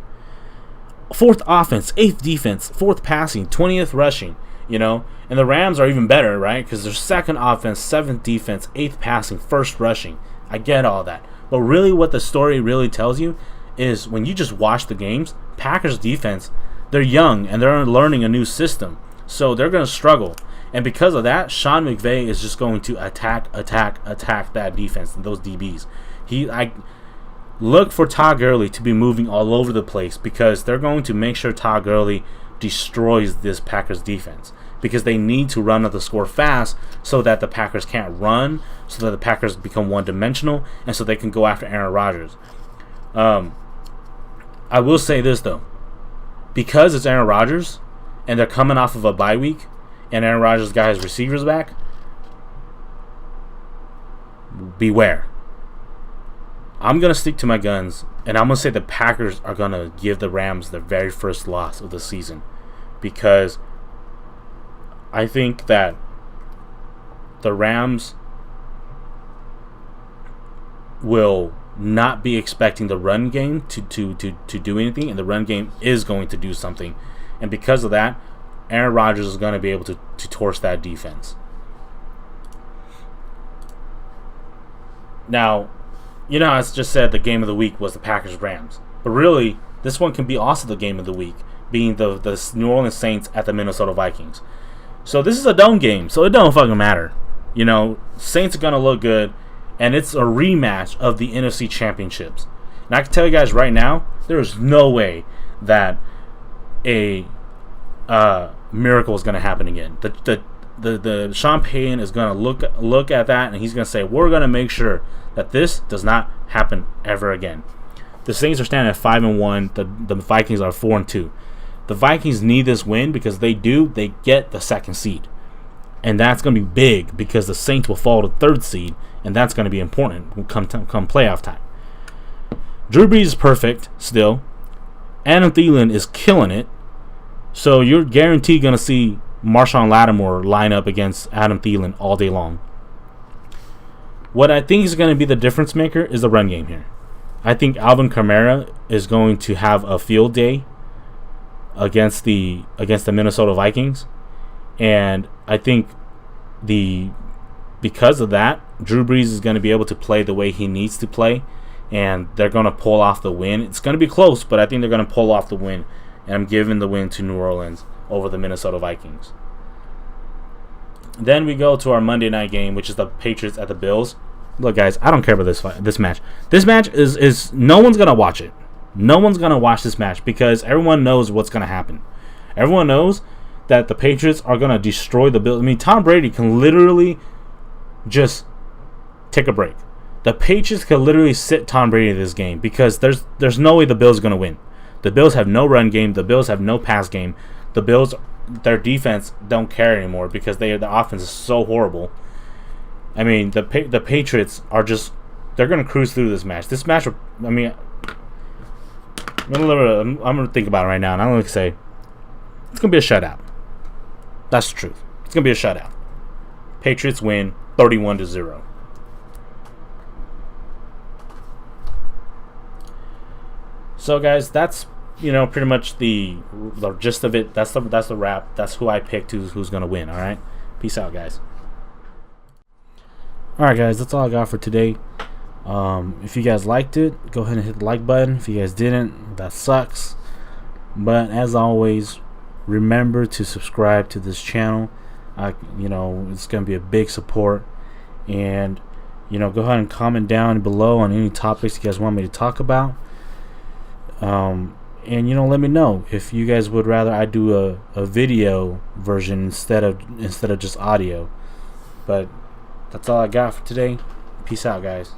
4th offense, 8th defense, 4th passing, 20th rushing, And the Rams are even better, right? Because they're 2nd offense, 7th defense, 8th passing, 1st rushing. I get all that. But really what the story really tells you is when you just watch the games, Packers defense, they're young and they're learning a new system. So they're going to struggle. And because of that, Sean McVay is just going to attack that defense and those DBs. I look for Todd Gurley to be moving all over the place because they're going to make sure Todd Gurley destroys this Packers defense because they need to run up the score fast so that the Packers can't run, so that the Packers become one-dimensional, and so they can go after Aaron Rodgers. I will say this, though. Because it's Aaron Rodgers and they're coming off of a bye week and Aaron Rodgers got his receivers back, beware. I'm going to stick to my guns, and I'm going to say the Packers are going to give the Rams their very first loss of the season because I think that the Rams will not be expecting the run game to do anything, and the run game is going to do something. And because of that, Aaron Rodgers is going to be able to torch that defense. Now, I just said the game of the week was the Packers-Rams. But really, this one can be also the game of the week, being the New Orleans Saints at the Minnesota Vikings. So this is a dome game, so it don't fucking matter. Saints are going to look good, and it's a rematch of the NFC Championships. And I can tell you guys right now, there is no way that a miracle is going to happen again. The Sean Payton is going to look at that, and he's going to say, we're going to make sure that this does not happen ever again. The Saints are standing at 5-1. The Vikings are 4-2. The Vikings need this win because they get the 2nd seed. And that's going to be big because the Saints will fall to 3rd seed, and that's going to be important come playoff time. Drew Brees is perfect still. Adam Thielen is killing it. So you're guaranteed going to see Marshawn Lattimore line up against Adam Thielen all day long. What I think is going to be the difference maker is the run game here. I think Alvin Kamara is going to have a field day against the Minnesota Vikings, and I think because of that, Drew Brees is going to be able to play the way he needs to play, and they're going to pull off the win. It's going to be close, but I think they're going to pull off the win, and I'm giving the win to New Orleans over the Minnesota Vikings. Then we go to our Monday night game, which is the Patriots at the Bills. Look, guys, I don't care about this match. This match is no one's going to watch it. No one's going to watch this match because everyone knows what's going to happen. Everyone knows that the Patriots are going to destroy the Bills. I mean, Tom Brady can literally just take a break. The Patriots can literally sit Tom Brady in this game because there's no way the Bills are going to win. The Bills have no run game. The Bills have no pass game. The Bills, their defense don't care anymore because their offense is so horrible. I mean, the Patriots are just, they're going to cruise through this match. This match, I mean, I'm going to think about it right now, and I'm going to say it's going to be a shutout. That's the truth. It's going to be a shutout. Patriots win 31-0. So, guys, that's, pretty much the gist of it. That's the wrap. That's who I picked who's going to win, all right? Peace out, guys. Alright, guys, that's all I got for today. If you guys liked it, go ahead and hit the like button. If you guys didn't, that sucks. But as always, remember to subscribe to this channel. It's going to be a big support. And, go ahead and comment down below on any topics you guys want me to talk about. And, let me know if you guys would rather I do a video version instead of just audio. But that's all I got for today. Peace out, guys.